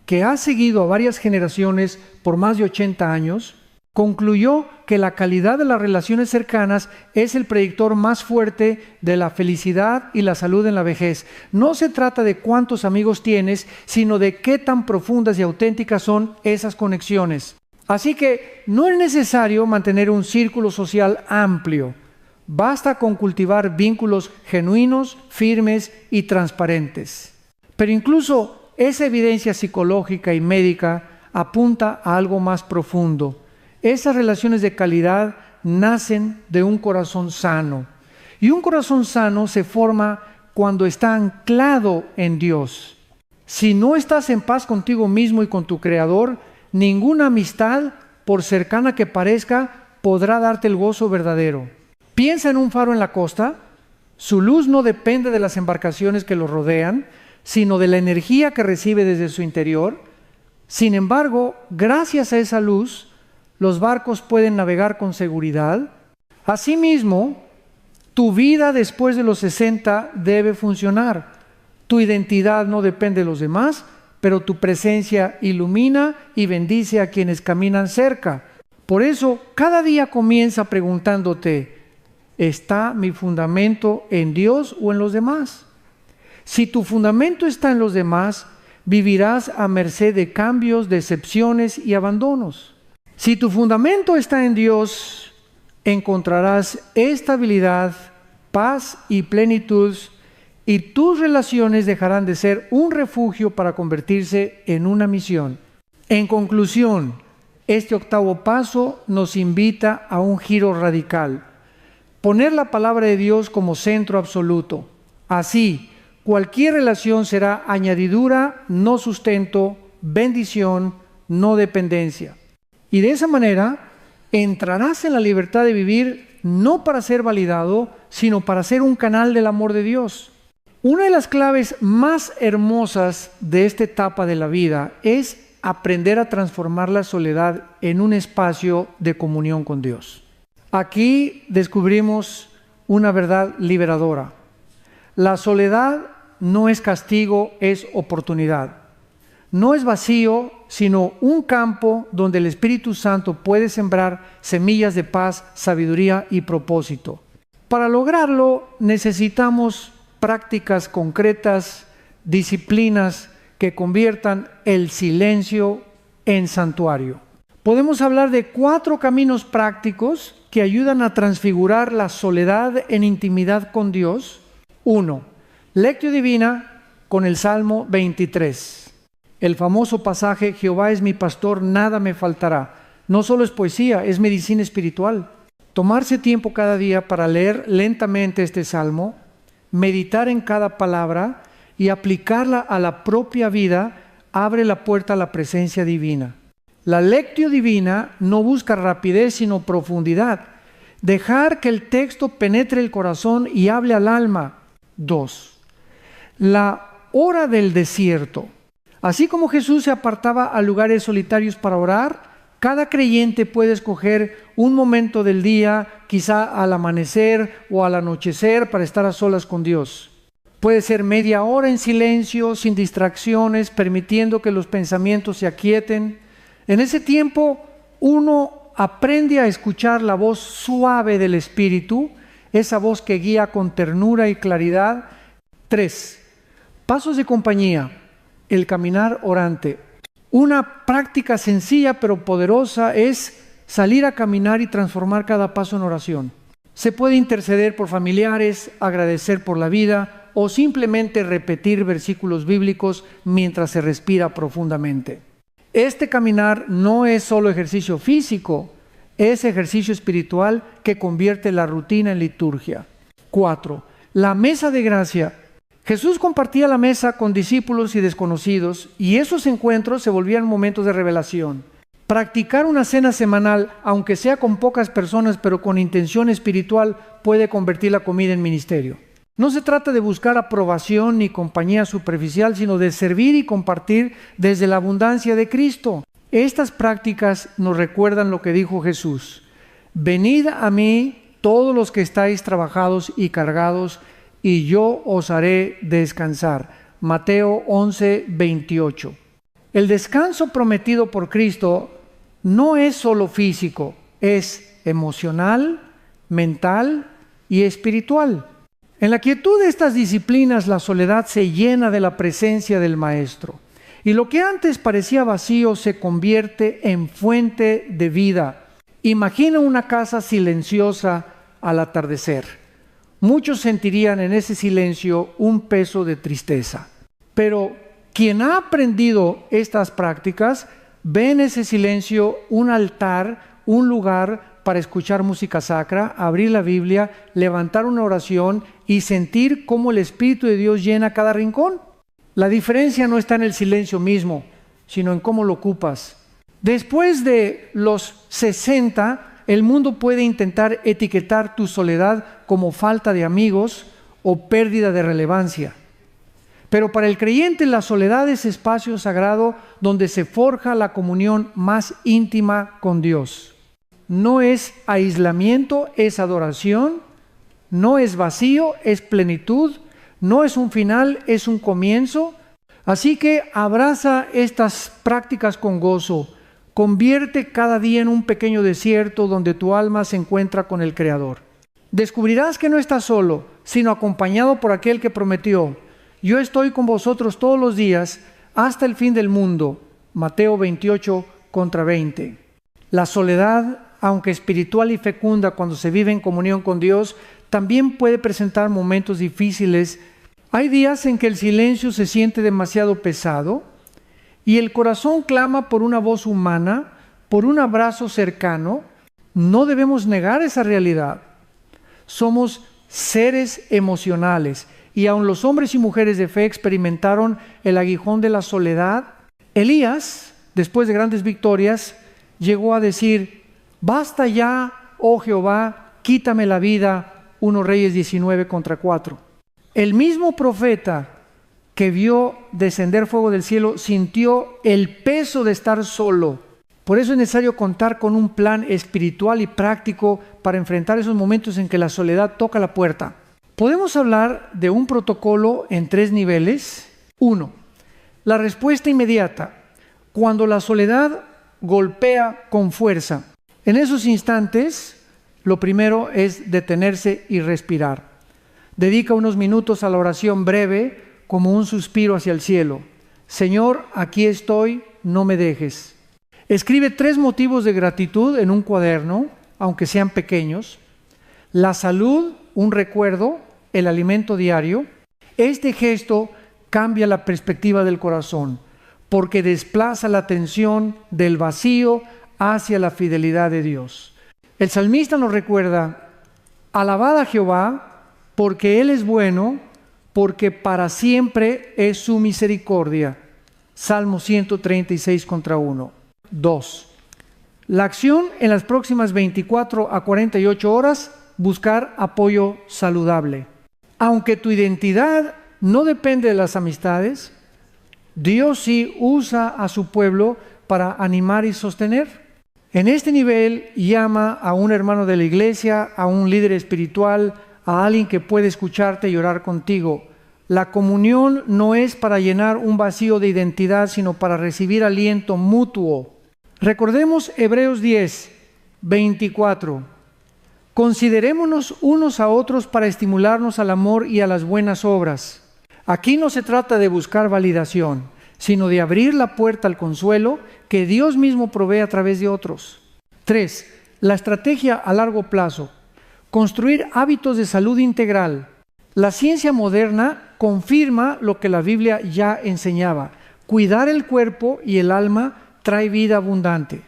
que ha seguido a varias generaciones por más de 80 años, concluyó que la calidad de las relaciones cercanas es el predictor más fuerte de la felicidad y la salud en la vejez. No se trata de cuántos amigos tienes, sino de qué tan profundas y auténticas son esas conexiones. Así que no es necesario mantener un círculo social amplio. Basta con cultivar vínculos genuinos, firmes y transparentes. Pero incluso esa evidencia psicológica y médica apunta a algo más profundo. Esas relaciones de calidad nacen de un corazón sano. Y un corazón sano se forma cuando está anclado en Dios. Si no estás en paz contigo mismo y con tu Creador, ninguna amistad, por cercana que parezca, podrá darte el gozo verdadero. Piensa en un faro en la costa. Su luz no depende de las embarcaciones que lo rodean, sino de la energía que recibe desde su interior. Sin embargo, gracias a esa luz, los barcos pueden navegar con seguridad. Asimismo, tu vida después de los 60 debe funcionar. Tu identidad no depende de los demás, pero tu presencia ilumina y bendice a quienes caminan cerca. Por eso, cada día comienza preguntándote, ¿está mi fundamento en Dios o en los demás? Si tu fundamento está en los demás, vivirás a merced de cambios, decepciones y abandonos. Si tu fundamento está en Dios, encontrarás estabilidad, paz y plenitud, y tus relaciones dejarán de ser un refugio para convertirse en una misión. En conclusión, este octavo paso nos invita a un giro radical. Poner la palabra de Dios como centro absoluto. Así, cualquier relación será añadidura, no sustento, bendición, no dependencia. Y de esa manera entrarás en la libertad de vivir no para ser validado, sino para ser un canal del amor de Dios. Una de las claves más hermosas de esta etapa de la vida es aprender a transformar la soledad en un espacio de comunión con Dios. Aquí descubrimos una verdad liberadora. La soledad no es castigo, es oportunidad. No es vacío, sino un campo donde el Espíritu Santo puede sembrar semillas de paz, sabiduría y propósito. Para lograrlo necesitamos prácticas concretas, disciplinas que conviertan el silencio en santuario. Podemos hablar de 4 caminos prácticos que ayudan a transfigurar la soledad en intimidad con Dios. 1. Lectio Divina con el Salmo 23. El famoso pasaje, Jehová es mi pastor, nada me faltará. No solo es poesía, es medicina espiritual. Tomarse tiempo cada día para leer lentamente este salmo, meditar en cada palabra y aplicarla a la propia vida, abre la puerta a la presencia divina. La lectio divina no busca rapidez, sino profundidad. Dejar que el texto penetre el corazón y hable al alma. 2. La hora del desierto. Así como Jesús se apartaba a lugares solitarios para orar, cada creyente puede escoger un momento del día, quizá al amanecer o al anochecer, para estar a solas con Dios. Puede ser media hora en silencio, sin distracciones, permitiendo que los pensamientos se aquieten. En ese tiempo, uno aprende a escuchar la voz suave del Espíritu, esa voz que guía con ternura y claridad. 3. Pasos de compañía, el caminar orante. Una práctica sencilla pero poderosa es salir a caminar y transformar cada paso en oración. Se puede interceder por familiares, agradecer por la vida o simplemente repetir versículos bíblicos mientras se respira profundamente. Este caminar no es solo ejercicio físico, es ejercicio espiritual que convierte la rutina en liturgia. 4. La mesa de gracia. Jesús compartía la mesa con discípulos y desconocidos, y esos encuentros se volvían momentos de revelación. Practicar una cena semanal, aunque sea con pocas personas, pero con intención espiritual, puede convertir la comida en ministerio. No se trata de buscar aprobación ni compañía superficial, sino de servir y compartir desde la abundancia de Cristo. Estas prácticas nos recuerdan lo que dijo Jesús: venid a mí todos los que estáis trabajados y cargados, y yo os haré descansar. Mateo 11:28. El descanso prometido por Cristo no es solo físico, es emocional, mental y espiritual. En la quietud de estas disciplinas, la soledad se llena de la presencia del Maestro, y lo que antes parecía vacío se convierte en fuente de vida. Imagina una casa silenciosa al atardecer. Muchos sentirían en ese silencio un peso de tristeza. Pero quien ha aprendido estas prácticas ve en ese silencio un altar, un lugar para escuchar música sacra, abrir la Biblia, levantar una oración y sentir cómo el Espíritu de Dios llena cada rincón. La diferencia no está en el silencio mismo, sino en cómo lo ocupas. Después de los 60, el mundo puede intentar etiquetar tu soledad como falta de amigos o pérdida de relevancia. Pero para el creyente la soledad es espacio sagrado donde se forja la comunión más íntima con Dios. No es aislamiento, es adoración. No es vacío, es plenitud. No es un final, es un comienzo. Así que abraza estas prácticas con gozo. Convierte cada día en un pequeño desierto donde tu alma se encuentra con el Creador. Descubrirás que no estás solo, sino acompañado por aquel que prometió: yo estoy con vosotros todos los días hasta el fin del mundo. Mateo 28:20. La soledad, aunque espiritual y fecunda cuando se vive en comunión con Dios, también puede presentar momentos difíciles. Hay días en que el silencio se siente demasiado pesado y el corazón clama por una voz humana, por un abrazo cercano. No debemos negar esa realidad. Somos seres emocionales y aun los hombres y mujeres de fe experimentaron el aguijón de la soledad. Elías, después de grandes victorias, llegó a decir: basta ya, oh Jehová, quítame la vida. 1 Reyes 19:4. El mismo profeta que vio descender fuego del cielo sintió el peso de estar solo. Por eso es necesario contar con un plan espiritual y práctico para enfrentar esos momentos en que la soledad toca la puerta. Podemos hablar de un protocolo en 3 niveles. 1. La respuesta inmediata. Cuando la soledad golpea con fuerza. En esos instantes, lo primero es detenerse y respirar. Dedica unos minutos a la oración breve, como un suspiro hacia el cielo. Señor, aquí estoy, no me dejes. Escribe 3 motivos de gratitud en un cuaderno, aunque sean pequeños. La salud, un recuerdo, el alimento diario. Este gesto cambia la perspectiva del corazón. porque desplaza la atención del vacío hacia la fidelidad de Dios. El salmista nos recuerda: alabad a Jehová, porque Él es bueno, porque para siempre es su misericordia. Salmo 136:1. 2. La acción en las próximas 24 a 48 horas, buscar apoyo saludable. Aunque tu identidad no depende de las amistades, Dios sí usa a su pueblo para animar y sostener. En este nivel llama a un hermano de la iglesia, a un líder espiritual, a alguien que puede escucharte y orar contigo. La comunión no es para llenar un vacío de identidad, sino para recibir aliento mutuo. Recordemos Hebreos 10:24. Considerémonos unos a otros para estimularnos al amor y a las buenas obras. Aquí no se trata de buscar validación, sino de abrir la puerta al consuelo que Dios mismo provee a través de otros. 3. La estrategia a largo plazo. Construir hábitos de salud integral. La ciencia moderna confirma lo que la Biblia ya enseñaba. Cuidar el cuerpo y el alma trae vida abundante.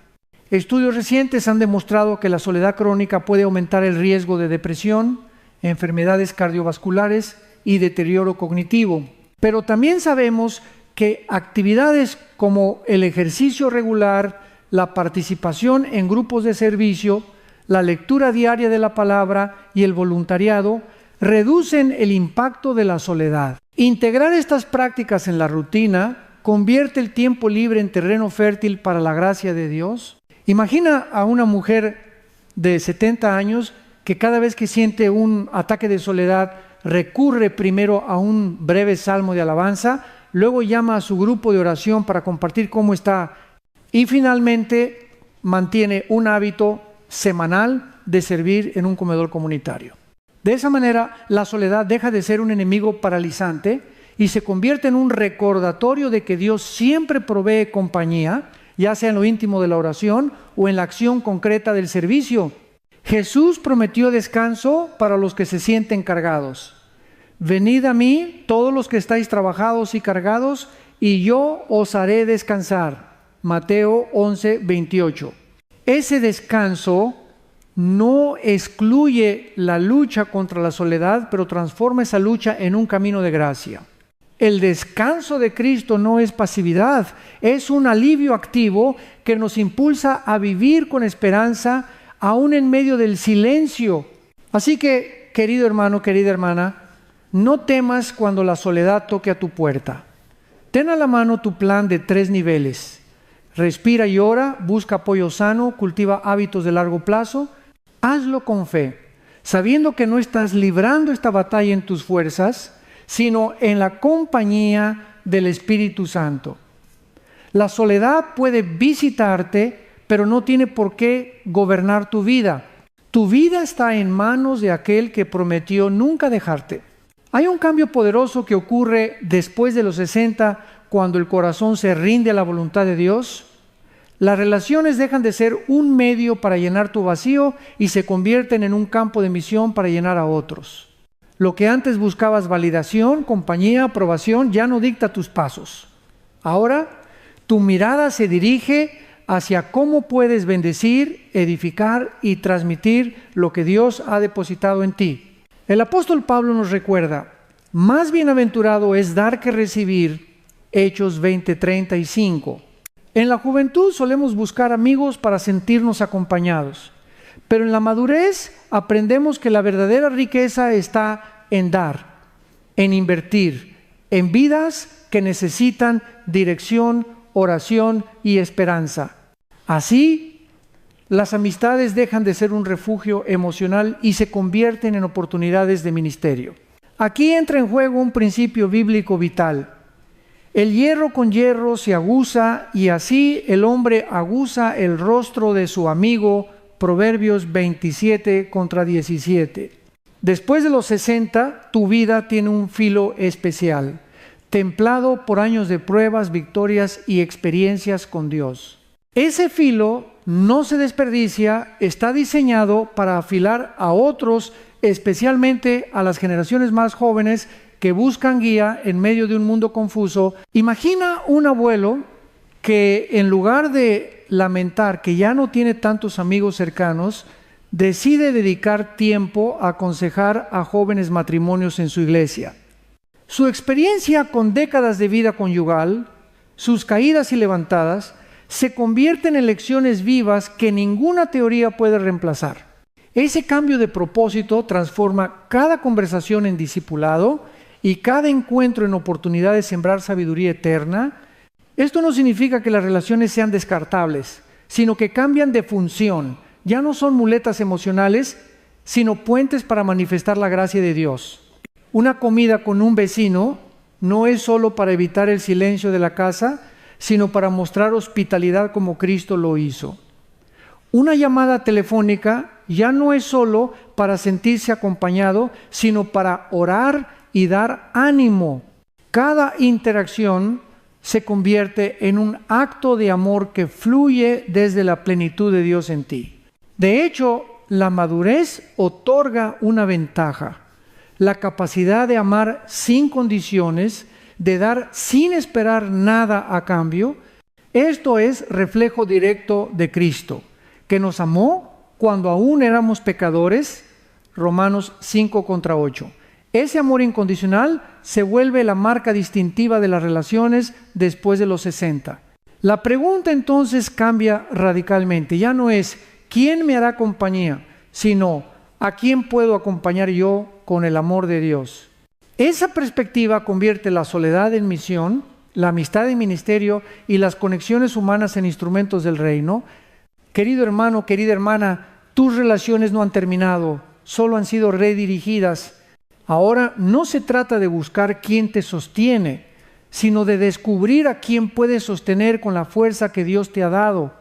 Estudios recientes han demostrado que la soledad crónica puede aumentar el riesgo de depresión, enfermedades cardiovasculares y deterioro cognitivo. Pero también sabemos que actividades como el ejercicio regular, la participación en grupos de servicio, la lectura diaria de la palabra y el voluntariado reducen el impacto de la soledad. Integrar estas prácticas en la rutina convierte el tiempo libre en terreno fértil para la gracia de Dios. Imagina a una mujer de 70 años que cada vez que siente un ataque de soledad recurre primero a un breve salmo de alabanza, luego llama a su grupo de oración para compartir cómo está y finalmente mantiene un hábito semanal de servir en un comedor comunitario. De esa manera, la soledad deja de ser un enemigo paralizante y se convierte en un recordatorio de que Dios siempre provee compañía, ya sea en lo íntimo de la oración o en la acción concreta del servicio. Jesús prometió descanso para los que se sienten cargados. Venid a mí, todos los que estáis trabajados y cargados, y yo os haré descansar. Mateo 11:28. Ese descanso no excluye la lucha contra la soledad, pero transforma esa lucha en un camino de gracia. El descanso de Cristo no es pasividad, es un alivio activo que nos impulsa a vivir con esperanza, aún en medio del silencio. Así que, querido hermano, querida hermana, no temas cuando la soledad toque a tu puerta. Ten a la mano tu plan de 3 niveles. Respira y ora, busca apoyo sano, cultiva hábitos de largo plazo. Hazlo con fe, sabiendo que no estás librando esta batalla en tus fuerzas, sino en la compañía del Espíritu Santo. La soledad puede visitarte, pero no tiene por qué gobernar tu vida. Tu vida está en manos de aquel que prometió nunca dejarte. Hay un cambio poderoso que ocurre después de los 60, cuando el corazón se rinde a la voluntad de Dios. Las relaciones dejan de ser un medio para llenar tu vacío y se convierten en un campo de misión para llenar a otros. Lo que antes buscabas validación, compañía, aprobación, ya no dicta tus pasos. Ahora, tu mirada se dirige hacia cómo puedes bendecir, edificar y transmitir lo que Dios ha depositado en ti. El apóstol Pablo nos recuerda: más bienaventurado es dar que recibir. Hechos 20:35. En la juventud solemos buscar amigos para sentirnos acompañados, pero en la madurez aprendemos que la verdadera riqueza está en dar, en invertir, en vidas que necesitan dirección, oración y esperanza. Así, las amistades dejan de ser un refugio emocional y se convierten en oportunidades de ministerio. Aquí entra en juego un principio bíblico vital. El hierro con hierro se aguza, y así el hombre aguza el rostro de su amigo. Proverbios 27:17. Después de los 60, tu vida tiene un filo especial, templado por años de pruebas, victorias y experiencias con Dios. Ese filo no se desperdicia, está diseñado para afilar a otros, especialmente a las generaciones más jóvenes que buscan guía en medio de un mundo confuso. Imagina un abuelo que en lugar de lamentar que ya no tiene tantos amigos cercanos, decide dedicar tiempo a aconsejar a jóvenes matrimonios en su iglesia. Su experiencia con décadas de vida conyugal, sus caídas y levantadas, se convierten en lecciones vivas que ninguna teoría puede reemplazar. Ese cambio de propósito transforma cada conversación en discipulado y cada encuentro en oportunidad de sembrar sabiduría eterna. Esto no significa que las relaciones sean descartables, sino que cambian de función. Ya no son muletas emocionales, sino puentes para manifestar la gracia de Dios. Una comida con un vecino no es solo para evitar el silencio de la casa, sino para mostrar hospitalidad como Cristo lo hizo. Una llamada telefónica ya no es solo para sentirse acompañado, sino para orar y dar ánimo. Cada interacción se convierte en un acto de amor que fluye desde la plenitud de Dios en ti. De hecho, la madurez otorga una ventaja: la capacidad de amar sin condiciones, de dar sin esperar nada a cambio. Esto es reflejo directo de Cristo, que nos amó cuando aún éramos pecadores. Romanos 5:8. Ese amor incondicional se vuelve la marca distintiva de las relaciones después de los 60. La pregunta entonces cambia radicalmente. Ya no es ¿quién me hará compañía?, sino ¿a quién puedo acompañar yo con el amor de Dios? Esa perspectiva convierte la soledad en misión, la amistad en ministerio y las conexiones humanas en instrumentos del reino. Querido hermano, querida hermana, tus relaciones no han terminado, solo han sido redirigidas. Ahora no se trata de buscar quién te sostiene, sino de descubrir a quién puedes sostener con la fuerza que Dios te ha dado.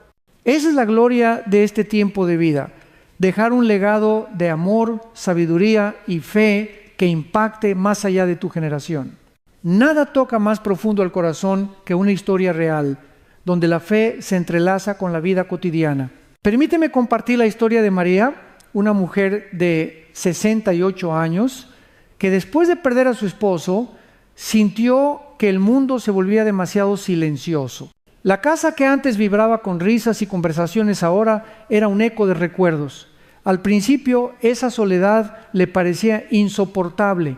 Esa es la gloria de este tiempo de vida: dejar un legado de amor, sabiduría y fe que impacte más allá de tu generación. Nada toca más profundo al corazón que una historia real, donde la fe se entrelaza con la vida cotidiana. Permíteme compartir la historia de María, una mujer de 68 años, que después de perder a su esposo, sintió que el mundo se volvía demasiado silencioso. La casa que antes vibraba con risas y conversaciones ahora era un eco de recuerdos. Al principio, esa soledad le parecía insoportable.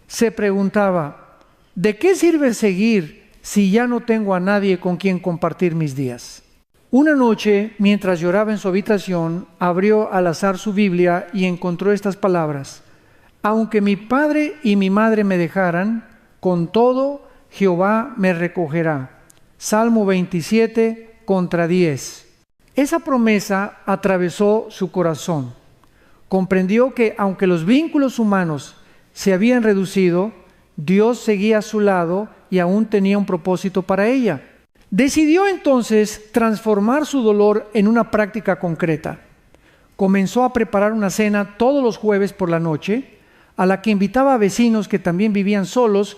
Se preguntaba, ¿de qué sirve seguir si ya no tengo a nadie con quien compartir mis días? Una noche, mientras lloraba en su habitación, abrió al azar su Biblia y encontró estas palabras: aunque mi padre y mi madre me dejaran, con todo Jehová me recogerá. Salmo 27:10. Esa promesa atravesó su corazón. Comprendió que aunque los vínculos humanos se habían reducido, Dios seguía a su lado y aún tenía un propósito para ella. Decidió entonces transformar su dolor en una práctica concreta. Comenzó a preparar una cena todos los jueves por la noche, a la que invitaba a vecinos que también vivían solos,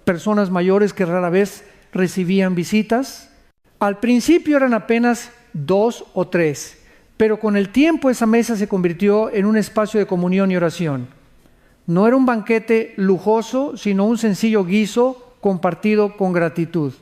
personas mayores que rara vez recibían visitas. Al principio eran apenas 2 o 3, pero con el tiempo esa mesa se convirtió en un espacio de comunión y oración. No era un banquete lujoso, sino un sencillo guiso compartido con gratitud.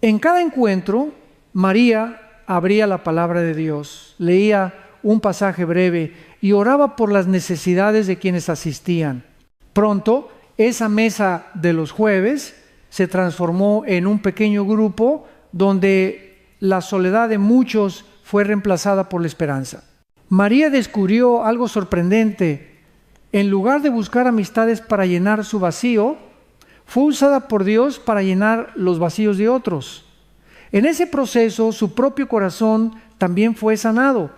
En cada encuentro, María abría la palabra de Dios, leía un pasaje breve y oraba por las necesidades de quienes asistían. Pronto, esa mesa de los jueves se transformó en un pequeño grupo donde la soledad de muchos fue reemplazada por la esperanza. María descubrió algo sorprendente. En lugar de buscar amistades para llenar su vacío, fue usada por Dios para llenar los vacíos de otros. En ese proceso, su propio corazón también fue sanado.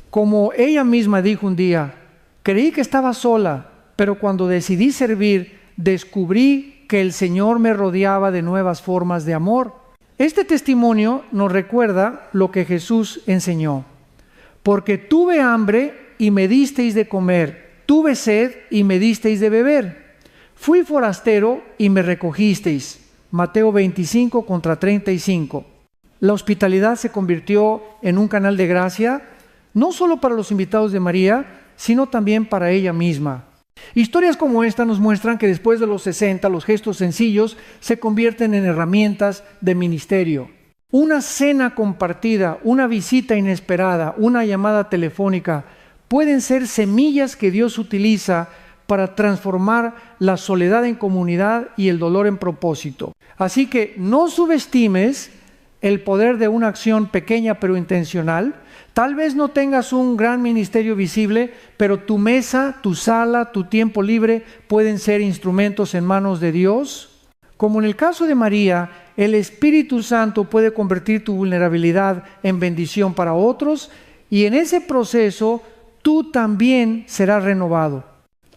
Como ella misma dijo un día, creí que estaba sola, pero cuando decidí servir, descubrí que el Señor me rodeaba de nuevas formas de amor. Este testimonio nos recuerda lo que Jesús enseñó. Porque tuve hambre y me disteis de comer, tuve sed y me disteis de beber. Fui forastero y me recogisteis. Mateo 25:35. La hospitalidad se convirtió en un canal de gracia, no solo para los invitados de María, sino también para ella misma. Historias como esta nos muestran que después de los 60, los gestos sencillos se convierten en herramientas de ministerio. Una cena compartida, una visita inesperada, una llamada telefónica, pueden ser semillas que Dios utiliza para transformar la soledad en comunidad y el dolor en propósito. Así que no subestimes el poder de una acción pequeña pero intencional. Tal vez no tengas un gran ministerio visible, pero tu mesa, tu sala, tu tiempo libre pueden ser instrumentos en manos de Dios. Como en el caso de María, el Espíritu Santo puede convertir tu vulnerabilidad en bendición para otros, y en ese proceso tú también serás renovado.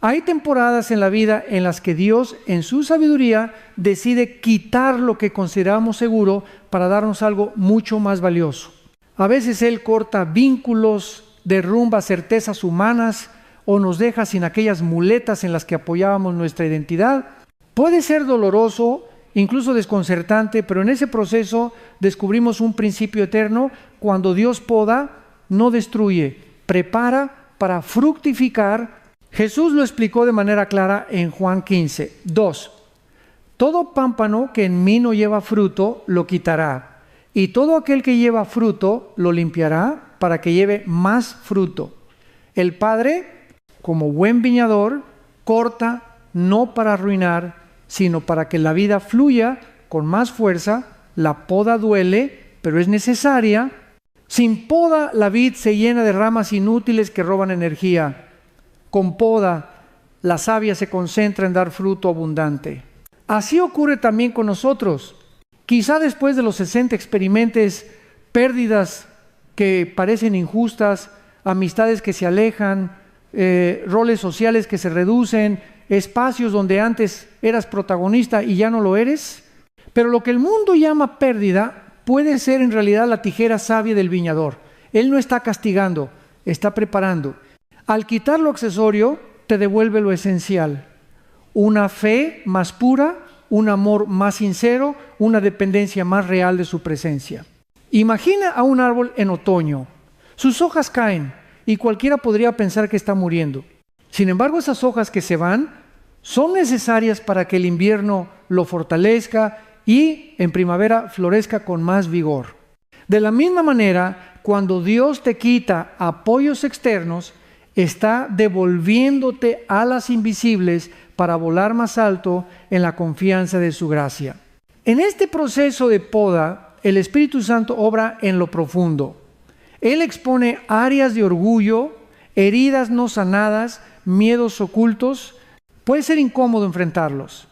Hay temporadas en la vida en las que Dios, en su sabiduría, decide quitar lo que consideramos seguro para darnos algo mucho más valioso. A veces Él corta vínculos, derrumba certezas humanas o nos deja sin aquellas muletas en las que apoyábamos nuestra identidad. Puede ser doloroso, incluso desconcertante, pero en ese proceso descubrimos un principio eterno. Cuando Dios poda, no destruye, prepara para fructificar. Jesús lo explicó de manera clara en Juan 15. 2. Todo pámpano que en mí no lleva fruto, lo quitará. Y todo aquel que lleva fruto, lo limpiará para que lleve más fruto. El Padre, como buen viñador, corta no para arruinar, sino para que la vida fluya con más fuerza. La poda duele, pero es necesaria. Sin poda, la vid se llena de ramas inútiles que roban energía. Con poda, la savia se concentra en dar fruto abundante. Así ocurre también con nosotros. Quizá después de los 60 experimentes pérdidas que parecen injustas, amistades que se alejan, roles sociales que se reducen, espacios donde antes eras protagonista y ya no lo eres. Pero lo que el mundo llama pérdida puede ser en realidad la tijera sabia del viñador. Él no está castigando, está preparando. Al quitar lo accesorio, te devuelve lo esencial. Una fe más pura, un amor más sincero, una dependencia más real de su presencia. Imagina a un árbol en otoño. Sus hojas caen y cualquiera podría pensar que está muriendo. Sin embargo, esas hojas que se van son necesarias para que el invierno lo fortalezca y en primavera florezca con más vigor. De la misma manera, cuando Dios te quita apoyos externos, está devolviéndote alas invisibles para volar más alto en la confianza de su gracia. En este proceso de poda, el Espíritu Santo obra en lo profundo. Él expone áreas de orgullo, heridas no sanadas, miedos ocultos. Puede ser incómodo enfrentarlos,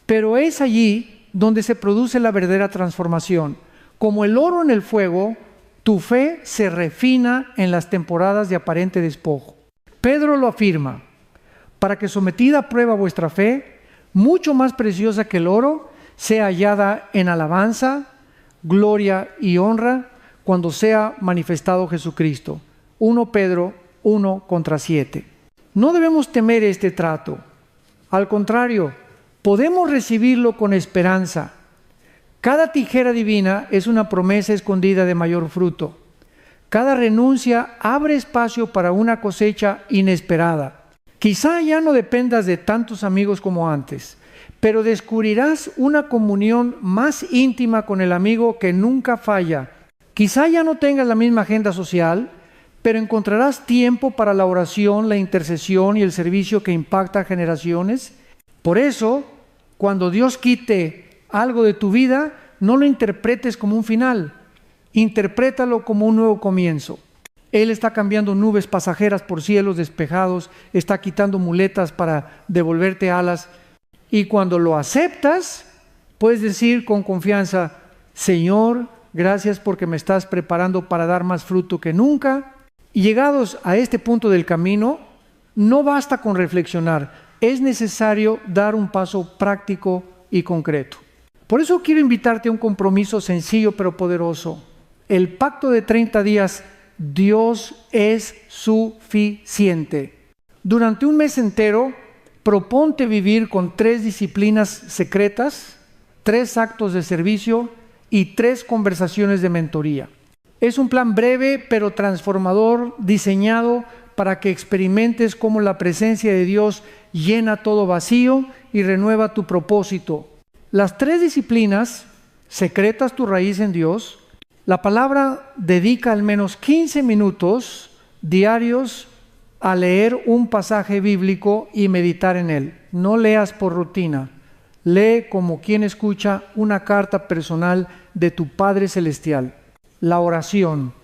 pero es allí donde se produce la verdadera transformación. Como el oro en el fuego, tu fe se refina en las temporadas de aparente despojo. Pedro lo afirma: para que sometida a prueba vuestra fe, mucho más preciosa que el oro, sea hallada en alabanza, gloria y honra cuando sea manifestado Jesucristo. 1 Pedro 1:7. No debemos temer este trato. Al contrario, podemos recibirlo con esperanza. Cada tijera divina es una promesa escondida de mayor fruto. Cada renuncia abre espacio para una cosecha inesperada. Quizá ya no dependas de tantos amigos como antes, pero descubrirás una comunión más íntima con el amigo que nunca falla. Quizá ya no tengas la misma agenda social, pero encontrarás tiempo para la oración, la intercesión y el servicio que impacta generaciones. Por eso, cuando Dios quite algo de tu vida, no lo interpretes como un final. Interprétalo como un nuevo comienzo. Él está cambiando nubes pasajeras por cielos despejados, está quitando muletas para devolverte alas. Y cuando lo aceptas, puedes decir con confianza: Señor, gracias porque me estás preparando para dar más fruto que nunca. Y llegados a este punto del camino, no basta con reflexionar, es necesario dar un paso práctico y concreto. Por eso quiero invitarte a un compromiso sencillo pero poderoso. El pacto de 30 días, Dios es suficiente. Durante un mes entero, proponte vivir con 3 disciplinas secretas, 3 actos de servicio y 3 conversaciones de mentoría. Es un plan breve pero transformador, diseñado para que experimentes cómo la presencia de Dios llena todo vacío y renueva tu propósito. Las 3 disciplinas, secretas tu raíz en Dios. La palabra dedica al menos 15 minutos diarios a leer un pasaje bíblico y meditar en él. No leas por rutina. Lee como quien escucha una carta personal de tu Padre Celestial. La oración.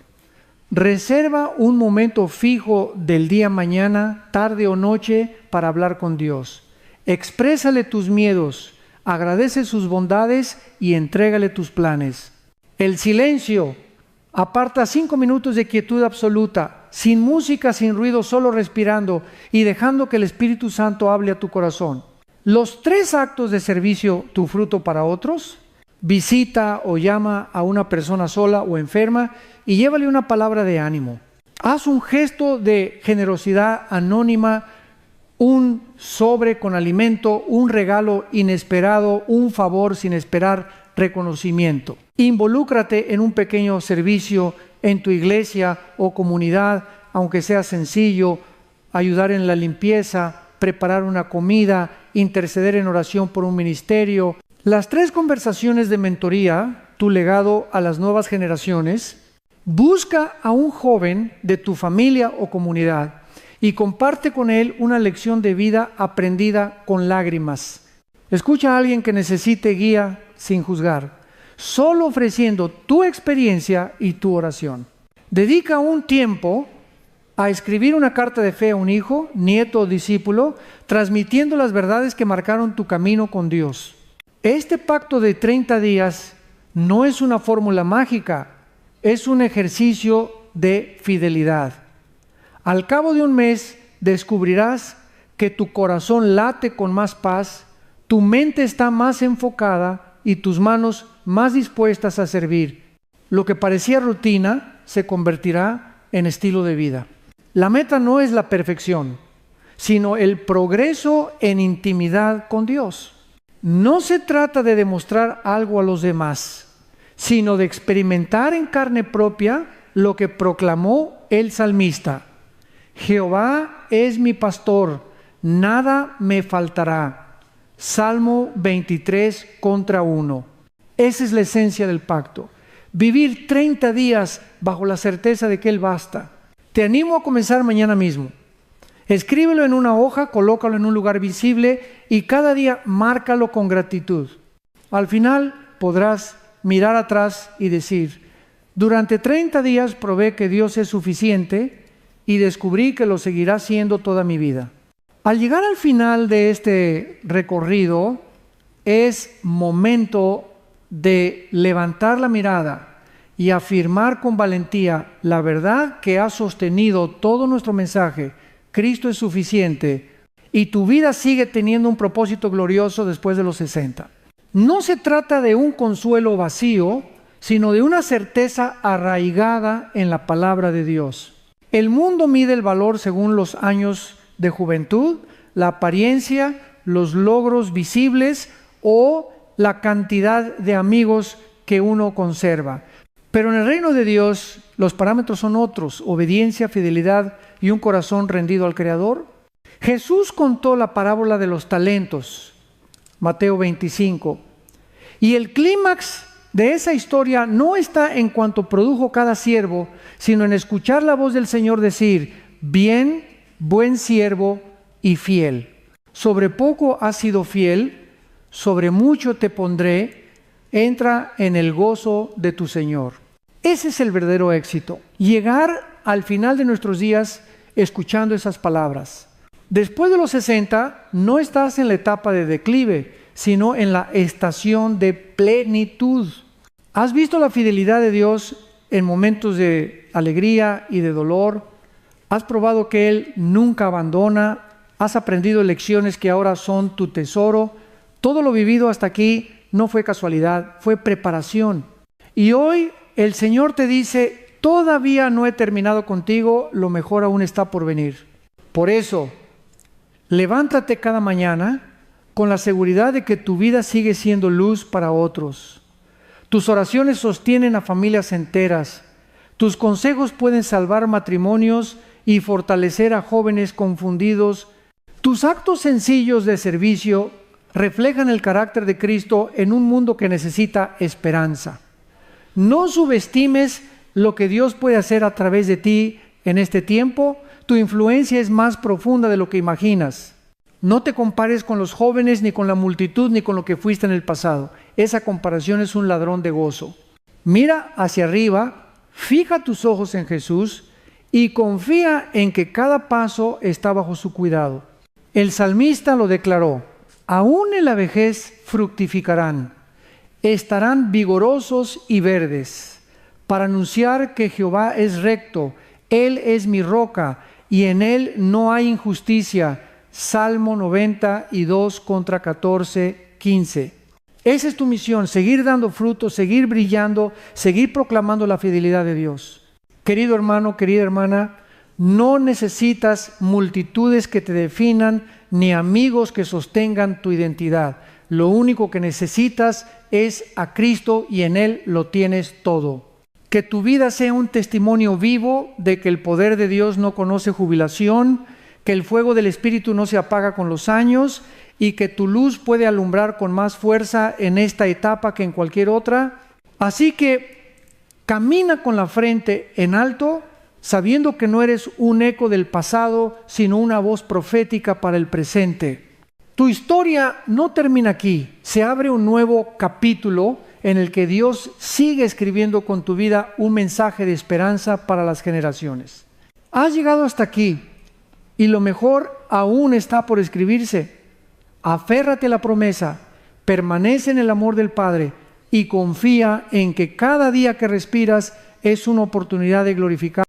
Reserva un momento fijo del día, mañana, tarde o noche para hablar con Dios. Exprésale tus miedos, agradece sus bondades y entrégale tus planes. El silencio. Aparta 5 minutos de quietud absoluta, sin música, sin ruido, solo respirando y dejando que el Espíritu Santo hable a tu corazón. Los 3 actos de servicio, tu fruto para otros. Visita o llama a una persona sola o enferma y llévale una palabra de ánimo. Haz un gesto de generosidad anónima, un sobre con alimento, un regalo inesperado, un favor sin esperar reconocimiento. Involúcrate en un pequeño servicio en tu iglesia o comunidad, aunque sea sencillo, ayudar en la limpieza, preparar una comida, interceder en oración por un ministerio. Las 3 conversaciones de mentoría, tu legado a las nuevas generaciones. Busca a un joven de tu familia o comunidad y comparte con él una lección de vida aprendida con lágrimas. Escucha a alguien que necesite guía sin juzgar, solo ofreciendo tu experiencia y tu oración. Dedica un tiempo a escribir una carta de fe a un hijo, nieto o discípulo, transmitiendo las verdades que marcaron tu camino con Dios. Este pacto de 30 días no es una fórmula mágica, es un ejercicio de fidelidad. Al cabo de un mes descubrirás que tu corazón late con más paz, tu mente está más enfocada y tus manos más dispuestas a servir. Lo que parecía rutina se convertirá en estilo de vida. La meta no es la perfección, sino el progreso en intimidad con Dios. No se trata de demostrar algo a los demás, sino de experimentar en carne propia lo que proclamó el salmista. Jehová es mi pastor, nada me faltará. Salmo 23:1. Esa es la esencia del pacto. Vivir 30 días bajo la certeza de que Él basta. Te animo a comenzar mañana mismo. Escríbelo en una hoja, colócalo en un lugar visible y cada día márcalo con gratitud. Al final podrás mirar atrás y decir, durante 30 días probé que Dios es suficiente y descubrí que lo seguirá siendo toda mi vida. Al llegar al final de este recorrido, es momento de levantar la mirada y afirmar con valentía la verdad que ha sostenido todo nuestro mensaje. Cristo es suficiente y tu vida sigue teniendo un propósito glorioso después de los 60. No se trata de un consuelo vacío, sino de una certeza arraigada en la palabra de Dios. El mundo mide el valor según los años de juventud, la apariencia, los logros visibles o la cantidad de amigos que uno conserva. Pero en el reino de Dios los parámetros son otros: obediencia, fidelidad y un corazón rendido al Creador. Jesús contó la parábola de los talentos, Mateo 25, y el clímax de esa historia no está en cuanto produjo cada siervo, sino en escuchar la voz del Señor decir: bien, buen siervo y fiel. Sobre poco has sido fiel, sobre mucho te pondré, entra en el gozo de tu Señor. Ese es el verdadero éxito, llegar al final de nuestros días escuchando esas palabras. Después de los 60, no estás en la etapa de declive, sino en la estación de plenitud. ¿Has visto la fidelidad de Dios en momentos de alegría y de dolor? ¿Has probado que Él nunca abandona? ¿Has aprendido lecciones que ahora son tu tesoro? Todo lo vivido hasta aquí no fue casualidad, fue preparación. Y hoy el Señor te dice: todavía no he terminado contigo, lo mejor aún está por venir. Por eso, levántate cada mañana con la seguridad de que tu vida sigue siendo luz para otros. Tus oraciones sostienen a familias enteras. Tus consejos pueden salvar matrimonios y fortalecer a jóvenes confundidos. Tus actos sencillos de servicio reflejan el carácter de Cristo en un mundo que necesita esperanza. No subestimes lo que Dios puede hacer a través de ti en este tiempo. Tu influencia es más profunda de lo que imaginas. No te compares con los jóvenes, ni con la multitud, ni con lo que fuiste en el pasado. Esa comparación es un ladrón de gozo. Mira hacia arriba, fija tus ojos en Jesús y confía en que cada paso está bajo su cuidado. El salmista lo declaró: aún en la vejez fructificarán, estarán vigorosos y verdes, para anunciar que Jehová es recto, Él es mi roca, y en Él no hay injusticia. Salmo 92 contra 14, 15. Esa es tu misión, seguir dando frutos, seguir brillando, seguir proclamando la fidelidad de Dios. Querido hermano, querida hermana, no necesitas multitudes que te definan, ni amigos que sostengan tu identidad. Lo único que necesitas es a Cristo y en Él lo tienes todo. Que tu vida sea un testimonio vivo de que el poder de Dios no conoce jubilación, que el fuego del Espíritu no se apaga con los años y que tu luz puede alumbrar con más fuerza en esta etapa que en cualquier otra. Así que camina con la frente en alto, sabiendo que no eres un eco del pasado, sino una voz profética para el presente. Tu historia no termina aquí, se abre un nuevo capítulo en el que Dios sigue escribiendo con tu vida un mensaje de esperanza para las generaciones. Has llegado hasta aquí y lo mejor aún está por escribirse. Aférrate a la promesa, permanece en el amor del Padre y confía en que cada día que respiras es una oportunidad de glorificar